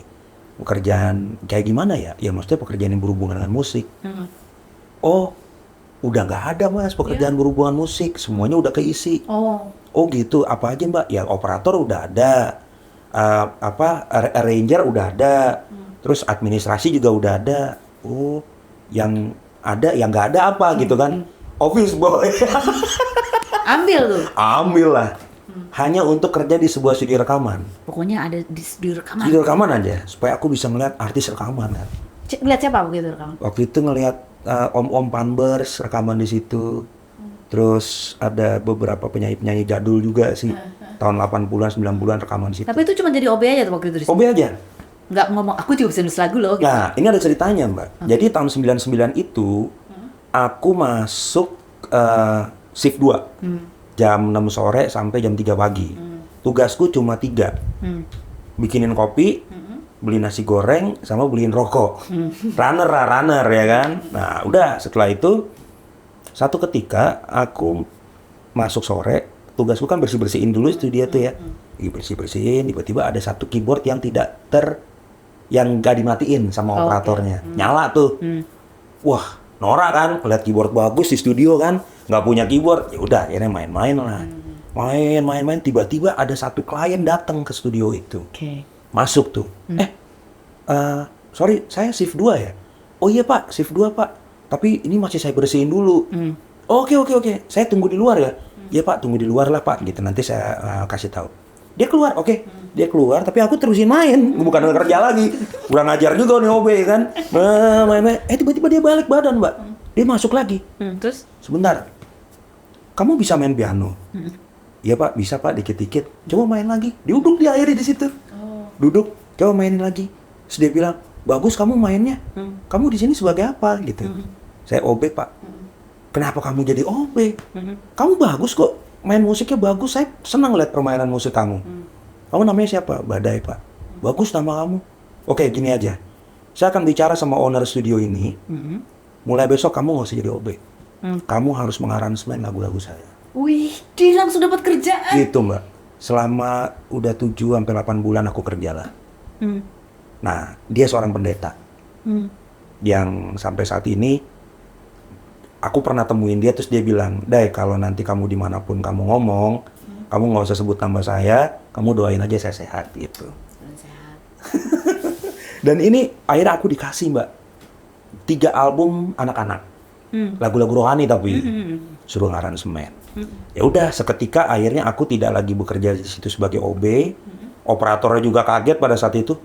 Pekerjaan kayak gimana ya? Ya maksudnya pekerjaan yang berhubungan dengan musik. Oh, udah nggak ada Mas pekerjaan berhubungan musik. Semuanya udah keisi. Oh gitu, apa aja Mbak? Ya operator udah ada. Arranger udah ada. Terus administrasi juga udah ada. Oh, yang ada, yang nggak ada apa gitu kan? Office boy. Ambil tuh. Ambil lah. Hanya untuk kerja di sebuah studio rekaman. Pokoknya ada di rekaman. Studio rekaman aja, supaya aku bisa melihat artis rekaman kan. Ngeliat siapa begitu rekaman? Waktu itu ngelihat Om Panbers rekaman di situ. Terus ada beberapa penyanyi-penyanyi jadul juga sih. Tahun 80-an, 90-an rekaman di situ. Tapi itu cuma jadi OB aja tuh waktu itu di situ? OB aja. Nggak ngomong, aku juga bisa nulis lagu loh. Gitu. Nah, ini ada ceritanya Mbak. Jadi tahun 99 itu, aku masuk shift 2. Jam 6 sore sampai jam 3 pagi. Tugasku cuma 3. Bikinin kopi, beli nasi goreng, sama beliin rokok. Runner ya kan. Nah udah setelah itu, satu ketika aku masuk sore, tugasku kan bersih-bersihin dulu studio tuh ya. Bersih-bersihin, tiba-tiba ada satu keyboard yang yang gak dimatiin sama operatornya. Nyala tuh. Wah, norak kan, lihat keyboard bagus di studio kan. Nggak punya keyboard, ya udah akhirnya main-main lah. Main, tiba-tiba ada satu klien datang ke studio itu. Masuk tuh. Sorry, saya shift 2 ya? Oh iya Pak, shift 2 Pak. Tapi ini masih saya bersihin dulu. Oke. Saya tunggu di luar ya? Iya Pak, tunggu di luar lah Pak. Gitu, nanti saya kasih tahu. Dia keluar, oke. Dia keluar, tapi aku terusin main. Bukan kerja lagi. Udah ngajar juga nih OB kan. Main. Tiba-tiba dia balik badan Mbak. Dia masuk lagi. Terus? Sebentar. Kamu bisa main piano? Iya Pak, bisa Pak, dikit-dikit. Coba main lagi. Duduk dia akhirnya di situ. Duduk, coba mainin lagi. Terus dia bilang, bagus kamu mainnya. Kamu di sini sebagai apa? Gitu. Saya OB Pak. Kenapa kamu jadi OB? Kamu bagus kok. Main musiknya bagus. Saya senang lihat permainan musik kamu. Kamu namanya siapa? Badai Pak. Bagus nama kamu. Oke, gini aja. Saya akan bicara sama owner studio ini. Mulai besok kamu nggak usah jadi OB. Kamu harus mengaransemen lagu-lagu saya. Wih, dia langsung dapat kerjaan. Gitu Mbak. Selama udah 7-8 bulan aku kerja lah. Nah, dia seorang pendeta. Yang sampai saat ini, aku pernah temuin dia, terus dia bilang, Dai, kalau nanti kamu dimanapun kamu ngomong, kamu nggak usah sebut nama saya, kamu doain aja saya sehat, gitu. Sehat. Dan ini akhirnya aku dikasih Mbak 3 album anak-anak. Lagu-lagu rohani tapi suruh ngaransemen. Ya udah, seketika akhirnya aku tidak lagi bekerja di situ sebagai OB. Operatornya juga kaget pada saat itu.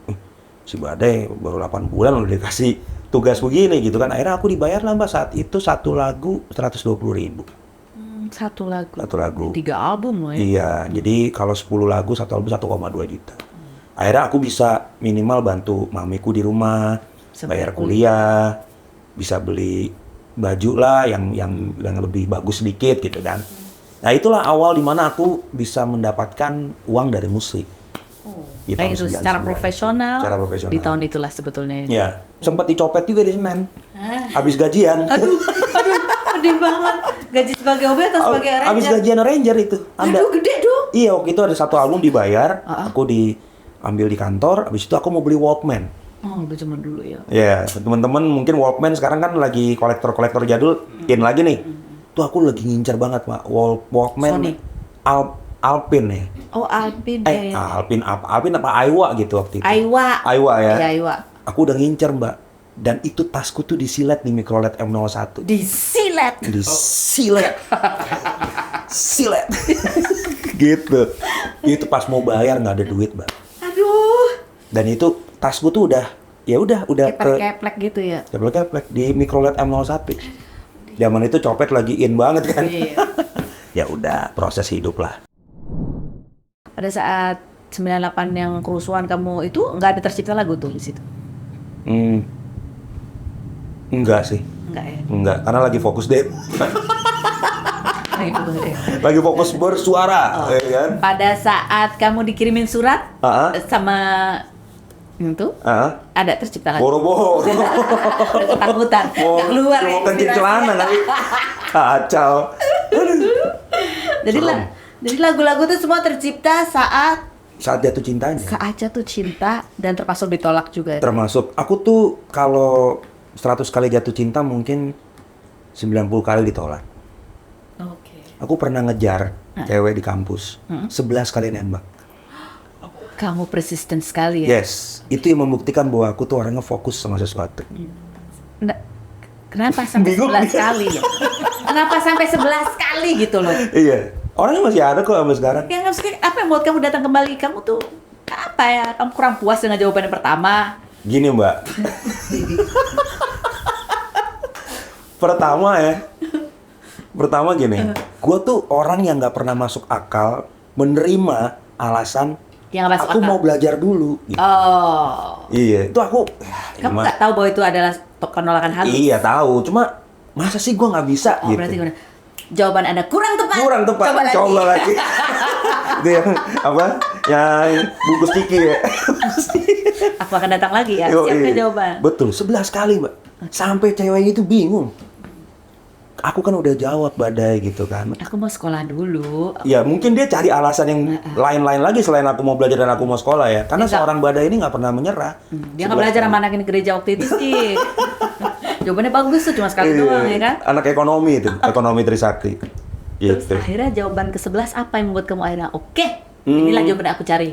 Si Badai baru 8 bulan udah dikasih tugas begini gitu kan. Akhirnya aku dibayar lah Mbak saat itu satu lagu 120.000. Satu lagu. 3 album loh ya. Iya, jadi kalau 10 lagu satu album 1,2 juta. Akhirnya aku bisa minimal bantu mamiku di rumah, bayar kuliah, bisa beli baju lah yang lebih bagus sedikit gitu kan. Nah itulah awal dimana aku bisa mendapatkan uang dari musik. Kayak itu secara profesional. Di tahun itulah sebetulnya. Ya, sempat dicopet juga di Semen. Habis gajian. Aduh, gede banget. Gaji sebagai OB atau sebagai arranger? Habis gajian arranger itu. Aduh, gede dong. Iya, waktu itu ada satu album dibayar, aku diambil di kantor, habis itu aku mau beli Walkman. Oh, udah zaman dulu ya. Ya, teman-teman mungkin Walkman sekarang kan lagi kolektor jadul, in lagi nih. Tuh aku lagi ngincar banget, Pak. Walkman Sony. Alpin ya. Oh, Alpin. Alpin apa Aiwa gitu waktu itu. Aiwa ya. Iya, Aiwa. Aku udah ngincar, Mbak. Dan itu tasku tuh disilet di Microlet M01. Disilet. Silet. Gitu. Itu pas mau bayar nggak ada duit, Mbak. Aduh. Dan itu tasku tuh udah keplek gitu ya. Keplek di Microlet M01. Zaman itu copet lagi in banget kan. Iya. Ya udah, proses hidup lah. Pada saat 98 yang kerusuhan kamu itu nggak ada tercipta lagu tuh di situ? Enggak sih. Enggak ya? Enggak, karena lagi fokus deh. Lagi fokus bersuara, ya kan? Pada saat kamu dikirimin surat sama itu, ada tercipta lagu. Boro-boro. Ketakutan. Nggak keluar ya. Mau kencing celana kali. Kacau. Jadi lagu-lagu itu semua tercipta saat saat jatuh cintanya. Saat jatuh cinta dan termasuk ditolak juga. Termasuk aku tuh kalau 100 kali jatuh cinta mungkin 90 kali ditolak. Oke. Aku pernah ngejar cewek di kampus, 11 kali nembak. Kamu persisten sekali ya. Yes, itu yang membuktikan bahwa aku tuh orangnya fokus sama sesuatu. Nah, kenapa sampai 11 kali ya? Kenapa sampai 11 kali gitu loh? Iya, orangnya masih ada kok sampai sekarang. Yang maksudnya apa yang buat kamu datang kembali? Kamu tuh apa ya? Kamu kurang puas dengan jawaban yang pertama? Gini Mbak, pertama gini, gue tuh orang yang nggak pernah masuk akal menerima alasan Yang nggak masuk aku akal. mau belajar dulu. Gitu. Oh. Iya, itu aku. Kamu nggak tahu bahwa itu adalah penolakan halus? Iya tahu, cuma masa sih gue nggak bisa Oh, gitu. berarti gimana? Jawaban Anda kurang tepat. Kurang tepat. Coba lagi. Itu yang apa? Yang bungkus tiki ya. Aku akan datang lagi ya. Yo, Siapkan iya. jawaban. Betul, 11 kali, Mbak. Sampai cewek itu bingung. Aku kan udah jawab badai gitu kan. Aku mau sekolah dulu. Ya mungkin dia cari alasan yang lain-lain lagi selain aku mau belajar dan aku mau sekolah ya. Karena Enggak. seorang badai ini nggak pernah menyerah. Dia nggak belajar sama anak ini gereja waktu itu sih. Jawabannya bagus tuh, cuma sekali doang ya kan. Anak ekonomi itu, ekonomi Trisakti. Terus Gitu. akhirnya jawaban ke-11 apa yang membuat kamu akhirnya oke, inilah jawaban yang aku cari.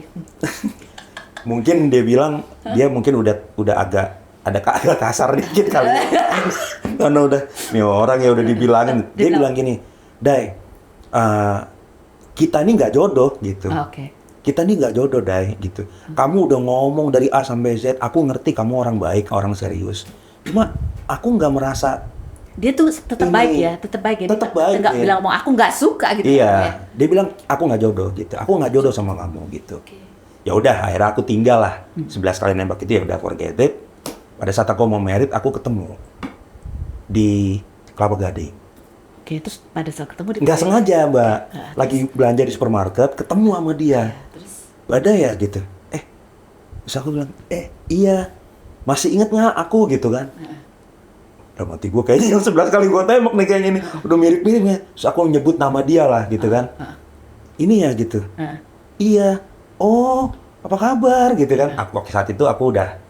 Mungkin dia bilang dia mungkin udah agak kasar dikit kali. Karena udah nih orang ya udah dibilangin. Dia bilang gini, Dai, kita ini nggak jodoh gitu. Oke. Kita ini nggak jodoh, Dai gitu. Kamu udah ngomong dari A sampai Z, aku ngerti kamu orang baik, orang serius. Cuma aku nggak merasa. Dia tuh tetap Ini, baik ya, tetap baik ya. tetap baik, Nggak ya. bilang mau aku nggak suka gitu. Iya, ya. dia bilang aku nggak jodoh gitu. Aku nggak jodoh sama kamu gitu. Oke. Ya udah, akhirnya aku tinggal lah. 11 kali nembak itu ya udah forget it. Pada saat aku mau merit, aku ketemu di Kelapa Gading. Oke, terus pada saat ketemu di Nggak sengaja, Mbak. Lagi belanja di supermarket, ketemu sama dia. Terus Badai ya gitu. Terus aku bilang, iya. Masih inget nggak aku gitu kan? Dalam hati gue kayaknya yang 11 kali gue tembak nih kayaknya ini. Udah mirip-mirip ya. Terus aku nyebut nama dia lah gitu kan. Ini ya gitu. Iya. Oh, apa kabar gitu kan? Aku saat itu aku udah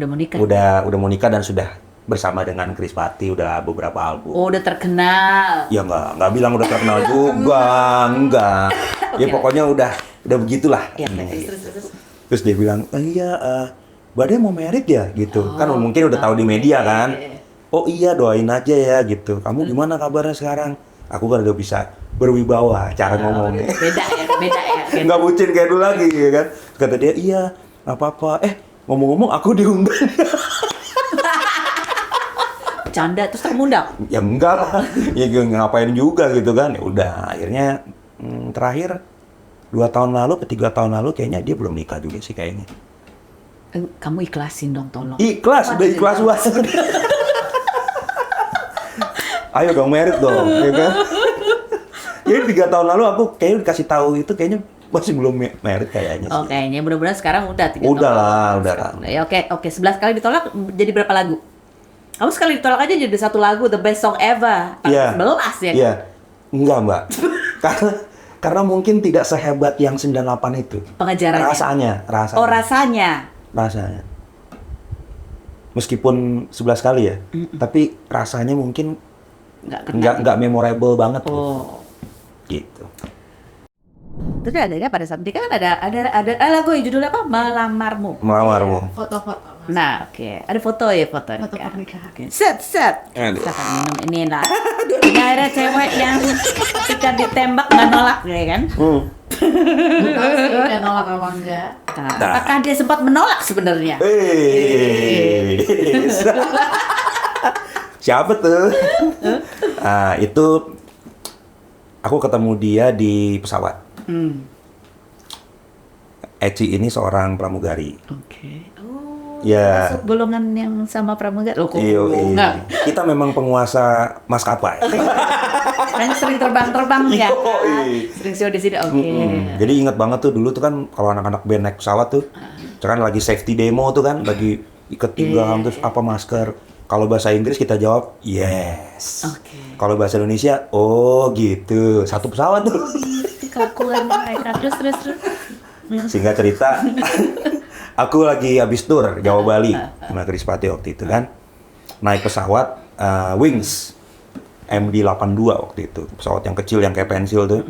mau nikah. udah mau nikah dan sudah bersama dengan Chris Patti udah beberapa album. Oh, udah terkenal. Ya nggak bilang udah terkenal juga, enggak. Ya pokoknya udah begitulah. Ya, terus. Terus dia bilang, iya, Badai mau merit ya gitu. Kan mungkin udah tahu di media kan. Oh iya, doain aja ya gitu. Kamu gimana kabarnya sekarang? Aku kan udah bisa berwibawa cara ngomongnya. Beda ya. Nggak bucin kayak dulu lagi ya kan. Kata dia, iya, nggak apa-apa. Ngomong-ngomong aku diundang. Canda terus kamu undang? Ya enggak lah. Ya ngapain juga gitu kan. Ya udah, akhirnya terakhir 2 tahun lalu ke 3 tahun lalu kayaknya dia belum nikah juga sih kayaknya. Kamu ikhlasin dong, tolong. Ikhlas, udah ikhlas banget. Ayo dong merit dong, ya kan? Jadi 3 tahun lalu aku kayaknya dikasih tahu itu kayaknya masih belum merit kayaknya sih. Oh, kayaknya mudah-mudahan sekarang udah 3 Udah tahun. lah, udah lah. Ya, oke, 11 kali ditolak jadi berapa lagu? Kamu sekali ditolak aja jadi 1 lagu the best song ever. Iya. 11 ya. Iya. Enggak, Mbak. karena mungkin tidak sehebat yang 98 itu. Pengejarannya. Rasanya. Oh, rasanya. Rasanya. Meskipun 11 kali ya, tapi rasanya mungkin nggak memorable banget. Oh. Gitu. Terus ada pada saat nikah kan ada lagu yang judulnya apa? Melamarmu. Melamarmu. Foto-foto. Nah, oke. Ada foto Foto nikah. pernikahan. Oke. Set. Ada. Kita akan minum ini lah. Ini ada cewek yang ketika ditembak nggak nolak ya kan? Tahu sih udah nolak apa enggak. Nah, apakah dia sempat menolak sebenarnya? Siapa tuh? Itu aku ketemu dia di pesawat. Eci ini seorang pramugari. Oke. Oh. Ya. Masuk golongan yang sama pramugari. Loh, kok Iya. enggak? Kita memang penguasa maskapai. Kan sering terbang ya. Yoi. Sering show di sini. Oke. Jadi ingat banget tuh dulu tuh kan kalau anak-anak band naik pesawat tuh, kan lagi safety demo tuh kan, lagi ikat pinggang terus apa masker. Kalau bahasa Inggris kita jawab yes. Oke. Kalau bahasa Indonesia, oh gitu. Satu pesawat tuh. Kakuan mereka. Terus. Singkat cerita, aku lagi habis tur Jawa Bali sama Krispati waktu itu kan. Naik pesawat Wings MD-82 waktu itu. Pesawat yang kecil yang kayak pensil tuh.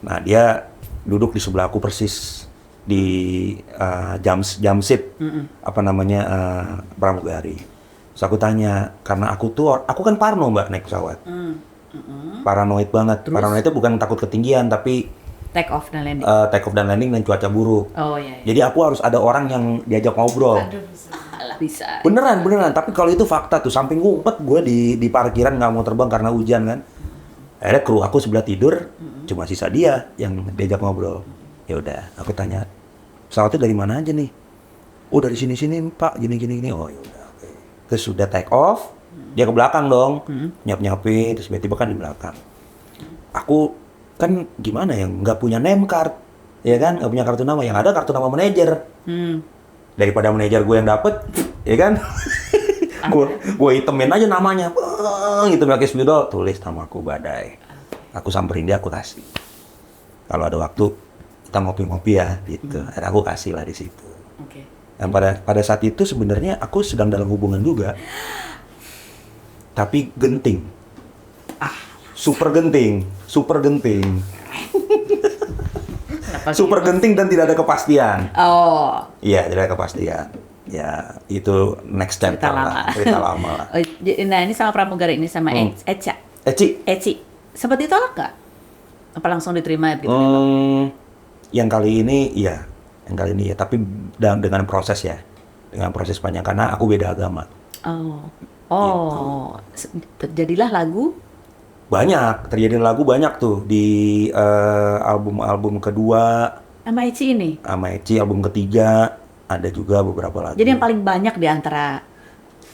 Nah, dia duduk di sebelah aku persis di jam seat pramugari. Terus aku tanya, karena aku kan parno Mbak naik pesawat. Paranoid banget. Terus? Paranoid itu bukan takut ketinggian tapi Take off dan landing. take off dan landing dan cuaca buruk. Oh iya. Jadi aku harus ada orang yang diajak ngobrol. Aduh, bisa. Alah, bisa. Beneran. Tapi kalau itu fakta tuh, samping ngumpet gue di parkiran nggak mau terbang karena hujan kan. Akhirnya kru aku sebelah tidur, cuma sisa dia yang diajak ngobrol. Ya udah, aku tanya, pesawatnya dari mana aja nih? Oh dari sini Pak, gini. Oh ya udah. Okay. Terus sudah take off, dia ke belakang dong, nyap-nyapin, terus tiba-tiba kan di belakang. Aku kan gimana ya, nggak punya name card, ya kan, nggak punya kartu nama, yang ada kartu nama manajer. Daripada manajer gue yang dapet, ya kan, gue hitemin aja namanya, gitu pakai spidol, tulis nama aku Badai. Aku samperin dia, aku kasih. Kalau ada waktu kita ngopi-ngopi ya, gitu. Akhirnya aku kasih lah di situ. Oke. Dan pada saat itu sebenarnya aku sedang dalam hubungan juga, tapi genting. Super genting. Super genting dan tidak ada kepastian. Oh. Iya, tidak ada kepastian. Ya, itu next step cerita lama lah. Oh, nah ini sama pramugari ini sama Eca. Eci. Sempat ditolak nggak? Apa langsung diterima gitu? Yang kali ini ya. Tapi dengan proses ya. Dengan proses panjang karena aku beda agama. Terjadilah lagu. Terjadi lagu banyak tuh di album kedua. Sama Eci ini? Sama Eci, album ketiga ada juga beberapa lagu. Jadi yang paling banyak di antara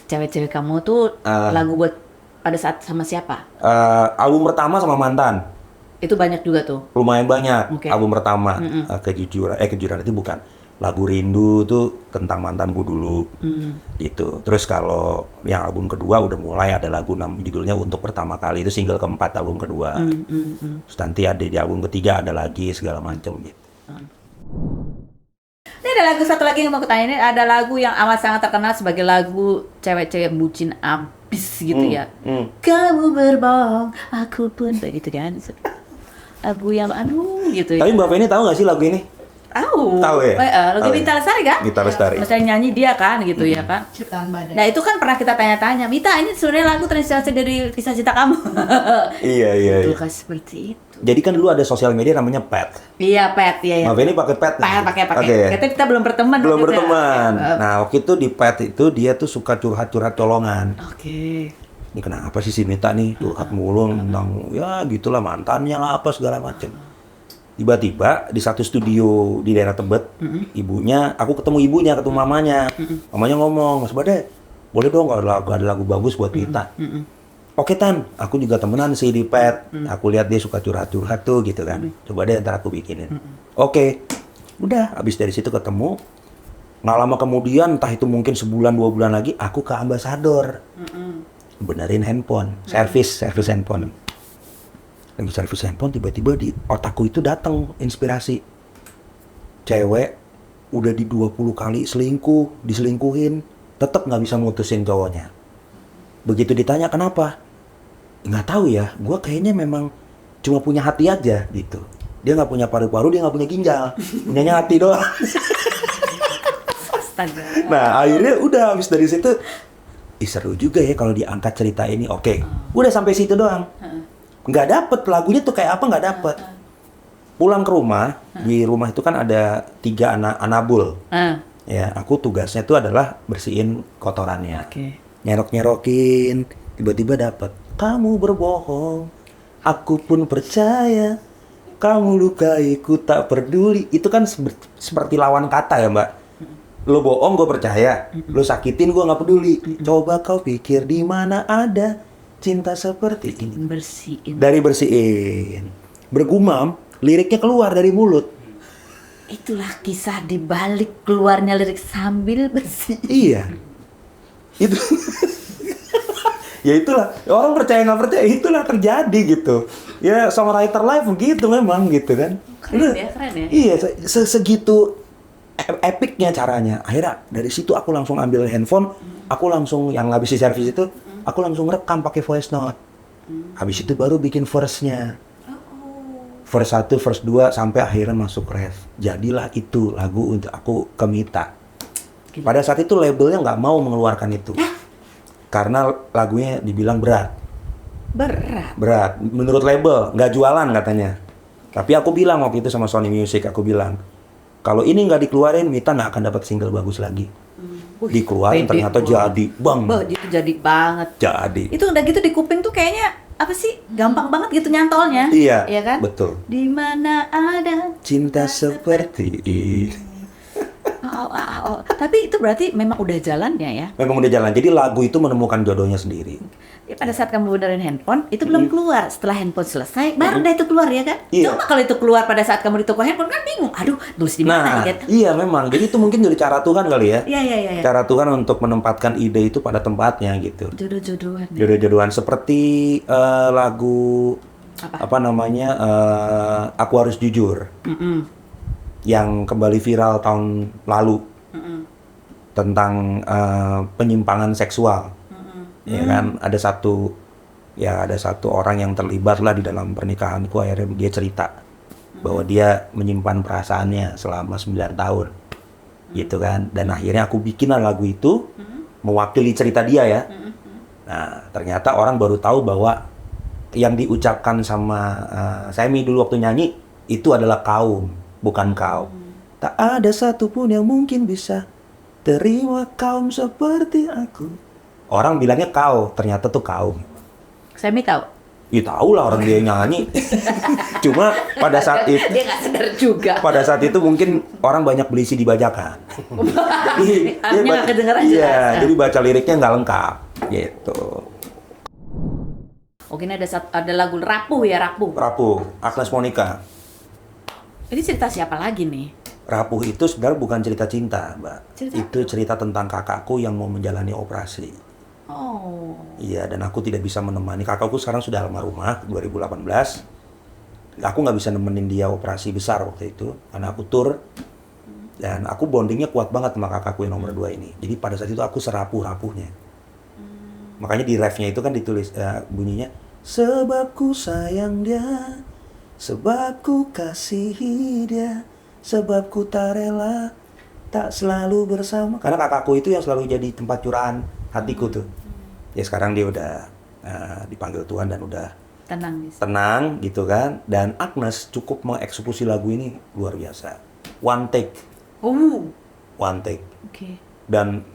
cewek-cewek kamu tuh lagu buat pada saat sama siapa? Album pertama sama mantan. Itu banyak juga tuh? Lumayan banyak. Okay. Album pertama, Kejujuran itu bukan. Lagu Rindu tuh tentang mantanku dulu, gitu. Terus kalau yang album kedua udah mulai ada lagu judulnya Untuk Pertama Kali, itu single keempat album kedua. Terus nanti ada di album ketiga ada lagi segala macam gitu. Ini ada lagu satu lagi yang mau aku tanya, ini ada lagu yang amat sangat terkenal sebagai lagu cewek-cewek bucin abis gitu ya. Kamu berbohong, aku pun begitu kan. Lagu yang gitu ya. Tapi Mbak Feni tahu nggak sih lagu ini? Tahu ya? Lagu Mita Lestari kan? Mita Lestari. Misalnya nyanyi dia kan gitu ya kan. Ciptaan Badai. Nah itu kan pernah kita tanya-tanya, Mita ini sebenarnya lagu terinspirasi dari kisah cinta kamu. Iya. Itu kan seperti itu. Jadi kan dulu ada sosial media namanya Pet. Iya Pet, iya. Mbak Feni pakai Pet. Pakai. Okay. Kita belum berteman. Belum berteman. Nah waktu itu di Pet itu dia tuh suka curhat-curhat colongan. Oke. Ini kenapa sih si Mita nih curhat mulu tentang ya gitulah mantannya lah apa segala macam. Tiba-tiba di satu studio di daerah Tebet, aku ketemu mamanya. Mamanya ngomong, Mas Badai, boleh dong kalau ada lagu bagus buat Mita. Oke Tan, aku juga temenan sih di Pet. Aku lihat dia suka curhat-curhat tuh gitu kan. Coba deh ntar aku bikinin. Oke. Udah, habis dari situ ketemu. Nggak lama kemudian, entah itu mungkin sebulan 2 bulan lagi, aku ke ambasador. Benerin handphone, servis handphone. Lagi servis handphone, tiba-tiba di otakku itu datang inspirasi. Cewek udah di 20 kali diselingkuhin, tetap nggak bisa mutusin cowoknya. Begitu ditanya kenapa, nggak tahu ya, gue kayaknya memang cuma punya hati aja gitu. Dia nggak punya paru-paru, dia nggak punya ginjal, punyanya hati doang. Astaga. Nah akhirnya udah habis dari situ, seru juga ya kalau diangkat cerita ini. Oke. Udah sampai situ doang. Nggak dapet lagunya tuh kayak apa, nggak dapet. Pulang ke rumah, di rumah itu kan ada 3 anabul. Ya, aku tugasnya tuh adalah bersihin kotorannya. Nyerok-nyerokin, tiba-tiba dapet. Kamu berbohong, aku pun percaya. Kamu lukaiku tak peduli. Itu kan seperti lawan kata ya Mbak. Lo bohong gue percaya, lo sakitin gue nggak peduli. Coba kau pikir di mana ada cinta seperti ini. Bersihin. Bergumam, liriknya keluar dari mulut. Itulah kisah di balik keluarnya lirik sambil bersihin. Iya. Itu. Ya itulah, orang percaya nggak percaya, itulah terjadi gitu. Ya songwriter live begitu memang gitu kan. Keren ya. Iya, segitu epicnya caranya. Akhirnya dari situ aku langsung ambil handphone, aku langsung yang habis di servis itu, aku langsung rekam pakai voice note. Habis itu baru bikin verse-nya. Verse 1, verse 2 sampai akhirnya masuk ref. Jadilah itu lagu untuk aku ke Mita. Pada saat itu labelnya nggak mau mengeluarkan itu. Karena lagunya dibilang berat. Berat. Menurut label, nggak jualan katanya. Tapi aku bilang waktu itu sama Sony Music, aku bilang, kalau ini nggak dikeluarin, Mita nggak akan dapat single bagus lagi. Dikeluarin ternyata jadi, bang. Itu jadi banget. Jadi. Itu udah gitu di kuping tuh kayaknya apa sih? Gampang banget gitu nyantolnya. Iya, kan? betul. Di mana ada cinta seperti ini. Tapi itu berarti memang udah jalannya ya? Memang udah jalan. Jadi lagu itu menemukan jodohnya sendiri. Ya, pada saat kamu benerin handphone, itu belum keluar. Setelah handphone selesai, baru itu keluar ya kan? Iya. Cuma kalau itu keluar pada saat kamu di toko handphone kan bingung. Aduh, nulis di mana gitu. Iya memang. Jadi itu mungkin dari cara Tuhan kali ya. Iya. Cara Tuhan untuk menempatkan ide itu pada tempatnya gitu. Jodoh-jodohan. Jodoh-jodohan seperti lagu apa namanya? Aku Harus Jujur. Yang kembali viral tahun lalu. Tentang penyimpangan seksual. Ya kan, ada satu orang yang terlibat lah di dalam pernikahanku. Akhirnya dia cerita bahwa dia menyimpan perasaannya selama 9 tahun gitu kan, dan akhirnya aku bikin lagu itu mewakili cerita dia ya. Nah ternyata orang baru tahu bahwa yang diucapkan sama Semi dulu waktu nyanyi itu adalah kaum, bukan kau. Tak ada satupun yang mungkin bisa terima kaum seperti aku. Orang bilangnya kau, ternyata tuh kaum. Semi tahu? Ya tahu lah orang dia nyanyi. Cuma pada saat itu dia nggak sadar juga. Pada saat itu mungkin orang banyak beli CD bajakan. Jadi dia nggak kedengeran iya, jelas. jadi baca liriknya nggak lengkap gitu. Oke, ini ada lagu Rapuh ya, Rapuh. Rapuh, Agnes Monica. Ini cerita siapa lagi nih? Rapuh itu sebenarnya bukan cerita cinta, Mbak. Cerita itu cerita tentang kakakku yang mau menjalani operasi. Oh. Iya, dan aku tidak bisa menemani. Kakakku sekarang sudah almarhumah 2018. Aku nggak bisa nemenin dia operasi besar waktu itu karena aku tur. Dan aku bondingnya kuat banget sama kakakku yang nomor 2 ini. Jadi pada saat itu aku serapuh-rapuhnya. Makanya di refnya itu kan ditulis bunyinya, sebab ku sayang dia, sebab ku kasihi dia, sebab ku tak rela tak selalu bersama. Karena kakakku itu yang selalu jadi tempat curahan hatiku tuh. Ya sekarang dia udah dipanggil Tuhan dan udah tenang gitu kan. Dan Agnes cukup mengeksekusi lagu ini luar biasa. One take. One take. Okay. Dan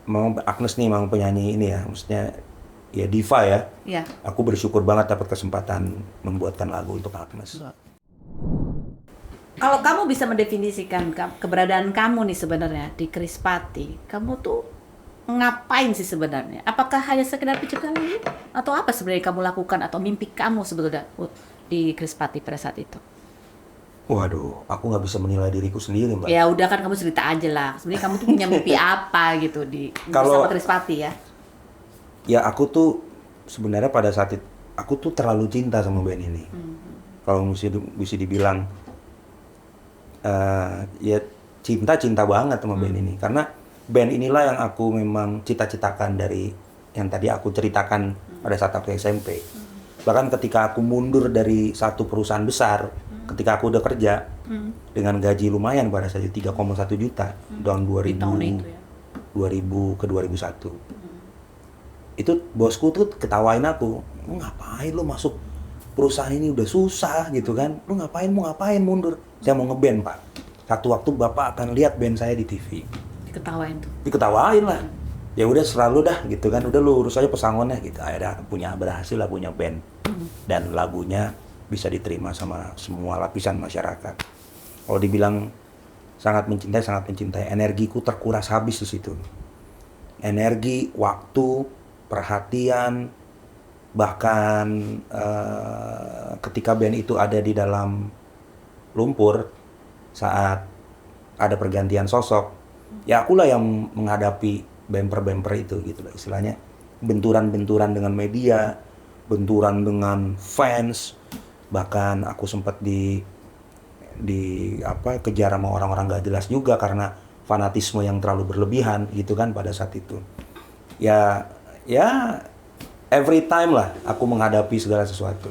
memang Agnes nih memang penyanyi ini ya, maksudnya ya diva ya. Yeah. Aku bersyukur banget dapat kesempatan membuatkan lagu untuk Agnes. Kalau kamu bisa mendefinisikan keberadaan kamu nih sebenarnya di Krispati, kamu tuh ngapain sih sebenarnya? Apakah hanya sekedar penciptaan lagu? Atau apa sebenarnya kamu lakukan atau mimpi kamu sebetulnya di Krispati pada saat itu? Waduh, aku nggak bisa menilai diriku sendiri, Mbak. Ya udah kan kamu cerita aja lah. Sebenarnya kamu tuh punya mimpi apa gitu bersama Krispati ya? Ya aku tuh sebenarnya pada saat itu aku tuh terlalu cinta sama band ini. Kalau mesti dibilang ya cinta banget sama band ini, karena band inilah yang aku memang cita-citakan dari yang tadi aku ceritakan pada saat aku SMP. Bahkan ketika aku mundur dari satu perusahaan besar, ketika aku udah kerja dengan gaji lumayan pada saat itu 3,1 juta tahun 2000 ke 2001. Itu bosku tuh ketawain aku, lu ngapain lu masuk perusahaan ini udah susah gitu kan, lu mau ngapain mundur? Saya mau ngeband, Pak. Satu waktu Bapak akan lihat band saya di TV. Diketawain lah. Ya udah selalu dah gitu kan, udah lu urus aja pesangonnya gitu. Akhirnya berhasil lah punya band. Dan lagunya bisa diterima sama semua lapisan masyarakat. Kalau dibilang sangat mencintai, energiku terkuras habis di situ. Energi, waktu, perhatian, bahkan ketika band itu ada di dalam lumpur saat ada pergantian sosok, ya akulah yang menghadapi bemper itu gitu lah istilahnya, benturan dengan media, benturan dengan fans, bahkan aku sempat kejar sama orang-orang gak jelas juga karena fanatisme yang terlalu berlebihan gitu kan pada saat itu. Ya every time lah aku menghadapi segala sesuatu.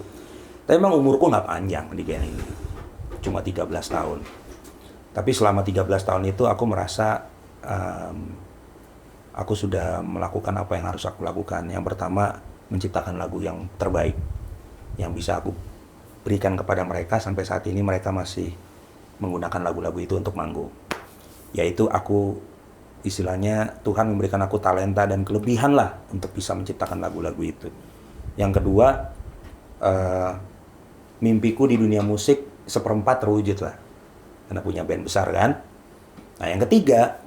Tapi emang umurku nggak panjang di band ini, cuma 13 tahun. Tapi selama 13 tahun itu aku merasa aku sudah melakukan apa yang harus aku lakukan. Yang pertama, menciptakan lagu yang terbaik yang bisa aku berikan kepada mereka. Sampai saat ini mereka masih menggunakan lagu-lagu itu untuk manggung. Yaitu aku, istilahnya Tuhan memberikan aku talenta dan kelebihan lah untuk bisa menciptakan lagu-lagu itu. Yang kedua, mimpiku di dunia musik seperempat terwujud lah. Karena punya band besar kan. Nah yang ketiga,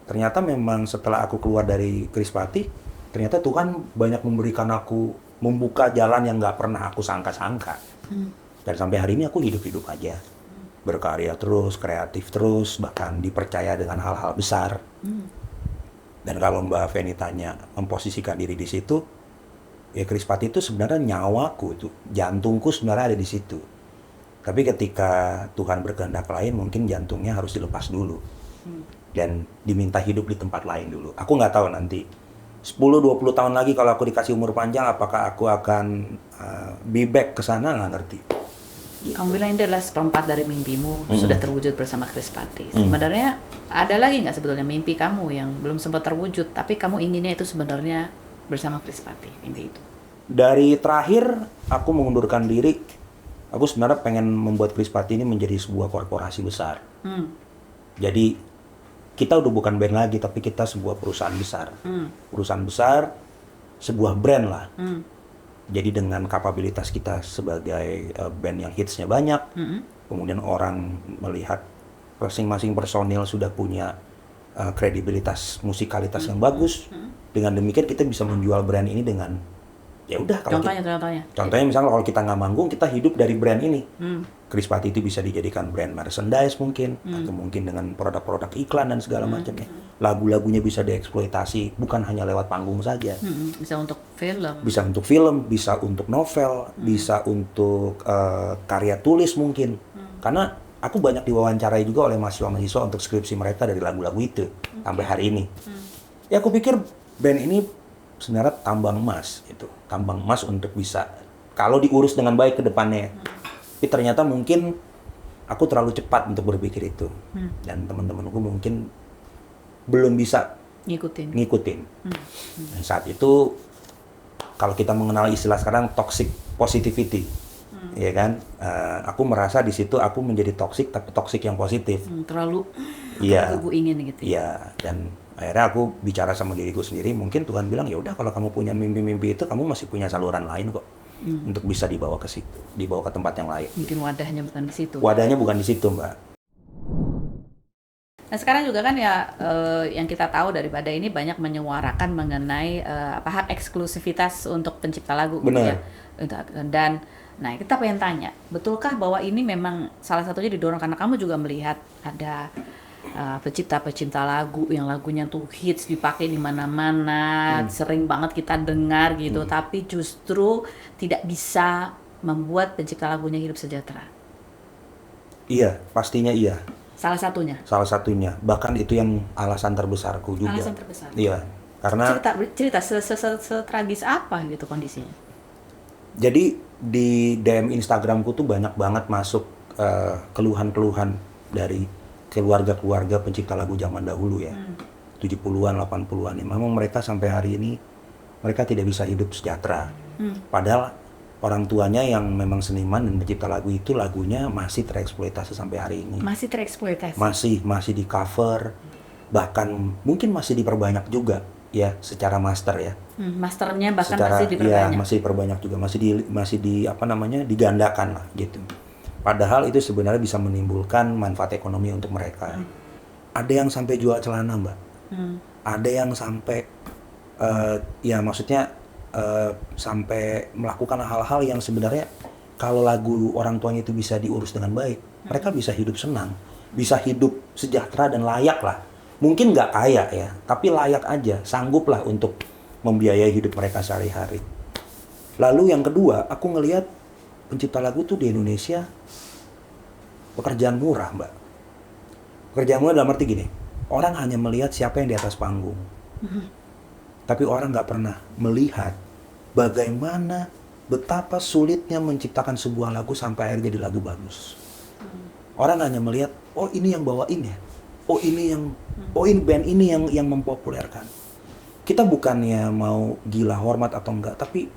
ternyata memang setelah aku keluar dari Krispati, ternyata Tuhan banyak memberikan aku, membuka jalan yang gak pernah aku sangka-sangka. Dan sampai hari ini aku hidup-hidup aja. Berkarya terus, kreatif terus, bahkan dipercaya dengan hal-hal besar. Dan kalau Mbak Feni tanya memposisikan diri di situ, ya Krispati itu sebenarnya nyawaku, itu jantungku sebenarnya ada di situ. Tapi ketika Tuhan berkehendak lain, mungkin jantungnya harus dilepas dulu. Dan diminta hidup di tempat lain dulu. Aku nggak tahu nanti 10-20 tahun lagi kalau aku dikasih umur panjang, apakah aku akan be back ke sana, nggak ngerti. Kamu bilang ini adalah seperempat dari mimpimu sudah terwujud bersama Krispati. Sebenarnya ada lagi nggak sebetulnya mimpi kamu yang belum sempat terwujud, tapi kamu inginnya itu sebenarnya bersama Krispati, mimpi itu? Dari terakhir aku mengundurkan diri, aku sebenarnya pengen membuat Krispati ini menjadi sebuah korporasi besar. Jadi kita udah bukan band lagi, tapi kita sebuah perusahaan besar. Perusahaan besar, sebuah brand lah. Jadi dengan kapabilitas kita sebagai band yang hitsnya banyak, kemudian orang melihat masing-masing personil sudah punya kredibilitas musikalitas yang bagus. Dengan demikian kita bisa menjual brand ini dengan, ya udah kalau contohnya misalnya kalau kita nggak manggung, kita hidup dari brand ini. Krispati itu bisa dijadikan brand merchandise mungkin, atau mungkin dengan produk-produk iklan dan segala macamnya. Lagu-lagunya bisa dieksploitasi bukan hanya lewat panggung saja. Bisa untuk film. Bisa untuk film, bisa untuk novel, bisa untuk karya tulis mungkin. Karena aku banyak diwawancarai juga oleh mahasiswa-mahasiswa untuk skripsi mereka dari lagu-lagu itu sampai hari ini. Ya aku pikir band ini sebenarnya tambang emas itu, tambang emas untuk bisa kalau diurus dengan baik ke depannya. Tapi ternyata mungkin aku terlalu cepat untuk berpikir itu. Dan teman-temanku mungkin belum bisa ngikutin. Dan saat itu kalau kita mengenal istilah sekarang toxic positivity, ya kan? Aku merasa di situ aku menjadi toxic, tapi toxic yang positif. Terlalu aku ingin gitu. Iya, dan akhirnya aku bicara sama diriku sendiri. Mungkin Tuhan bilang, ya udah kalau kamu punya mimpi-mimpi itu, kamu masih punya saluran lain kok. Untuk bisa dibawa ke situ, dibawa ke tempat yang lain. Mungkin wadahnya bukan di situ. Wadahnya bukan di situ, Mbak. Nah sekarang juga kan ya yang kita tahu dari Badai ini banyak menyuarakan mengenai hak eksklusivitas untuk pencipta lagu. Benar. Gitu ya. Dan nah kita pengen tanya, betulkah bahwa ini memang salah satunya didorong karena kamu juga melihat ada pecinta lagu yang lagunya tuh hits dipakai di mana-mana, sering banget kita dengar gitu, tapi justru tidak bisa membuat pencipta lagunya hidup sejahtera. Iya, pastinya iya. Salah satunya. Bahkan itu yang alasan terbesarku juga. Alasan terbesar. Iya, karena cerita setragis apa gitu kondisinya. Jadi di DM Instagramku tuh banyak banget masuk keluhan-keluhan dari keluarga-keluarga pencipta lagu zaman dahulu ya. 70-an, 80-an. Ya. Memang mereka sampai hari ini mereka tidak bisa hidup sejahtera. Padahal orang tuanya yang memang seniman dan pencipta lagu itu lagunya masih tereksploitasi sampai hari ini. Masih tereksploitasi. Masih di cover, bahkan mungkin masih diperbanyak juga ya secara master ya. Masternya bahkan secara, masih diperbanyak. Ya, masih diperbanyak juga, masih digandakan lah gitu. Padahal itu sebenarnya bisa menimbulkan manfaat ekonomi untuk mereka. Ada yang sampai jual celana, Mbak. Ada yang sampai sampai melakukan hal-hal yang sebenarnya kalau lagu orang tuanya itu bisa diurus dengan baik, mereka bisa hidup senang, bisa hidup sejahtera dan layak lah. Mungkin nggak kaya ya, tapi layak aja, sanggup lah untuk membiayai hidup mereka sehari-hari. Lalu yang kedua, aku ngelihat pencipta lagu tuh di Indonesia pekerjaan murah, Mbak. Pekerjaan murah dalam arti gini, orang hanya melihat siapa yang di atas panggung. Tapi orang nggak pernah melihat bagaimana, betapa sulitnya menciptakan sebuah lagu sampai akhirnya jadi lagu bagus. Orang hanya melihat, oh ini yang bawain ya, oh ini band ini yang mempopulerkan. Kita bukannya mau gila hormat atau enggak, tapi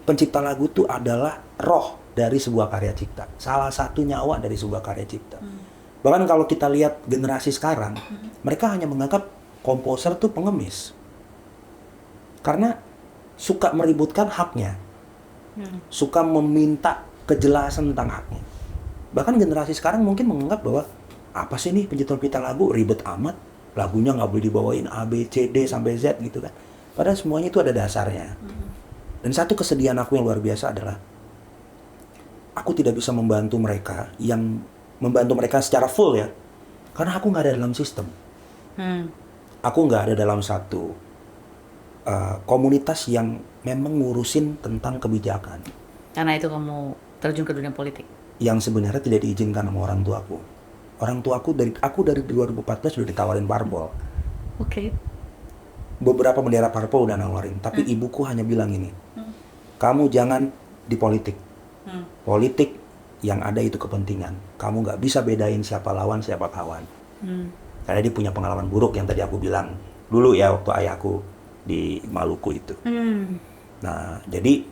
pencipta lagu itu adalah roh dari sebuah karya cipta, salah satu nyawa dari sebuah karya cipta. Bahkan kalau kita lihat generasi sekarang, mereka hanya menganggap komposer tuh pengemis, karena suka meributkan haknya, suka meminta kejelasan tentang haknya. Bahkan generasi sekarang mungkin menganggap bahwa apa sih nih pencipta lagu, ribet amat, lagunya nggak boleh dibawain A, B, C, D sampai Z gitu kan. Padahal semuanya itu ada dasarnya. Dan satu kesedihan aku yang luar biasa adalah aku tidak bisa membantu mereka secara full ya, karena aku nggak ada dalam sistem. Aku nggak ada dalam satu komunitas yang memang ngurusin tentang kebijakan. Karena itu kamu terjun ke dunia politik? Yang sebenarnya tidak diizinkan sama orang tuaku. Orang tuaku dari 2014 sudah ditawarin parpol. Oke. Beberapa bendera parpol udah nawarin, tapi ibuku hanya bilang ini, kamu jangan di politik. Politik yang ada itu kepentingan. Kamu nggak bisa bedain siapa lawan, siapa kawan. Karena dia punya pengalaman buruk yang tadi aku bilang dulu ya waktu ayahku di Maluku itu. Nah, jadi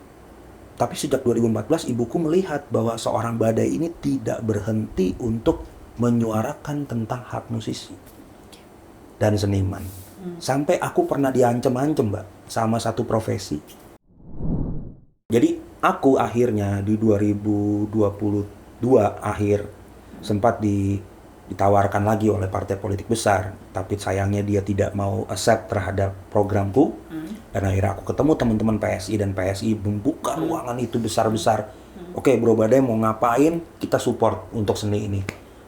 tapi sejak 2014 ibuku melihat bahwa seorang Badai ini tidak berhenti untuk menyuarakan tentang hak musisi dan seniman. Sampai aku pernah diancam-ancam, Mbak, sama satu profesi. Jadi aku akhirnya di 2022 akhir sempat ditawarkan lagi oleh partai politik besar, tapi sayangnya dia tidak mau accept terhadap programku. Dan akhirnya aku ketemu teman-teman PSI dan PSI membuka ruangan itu besar-besar. Oke, Bro Badai mau ngapain, kita support untuk seni ini.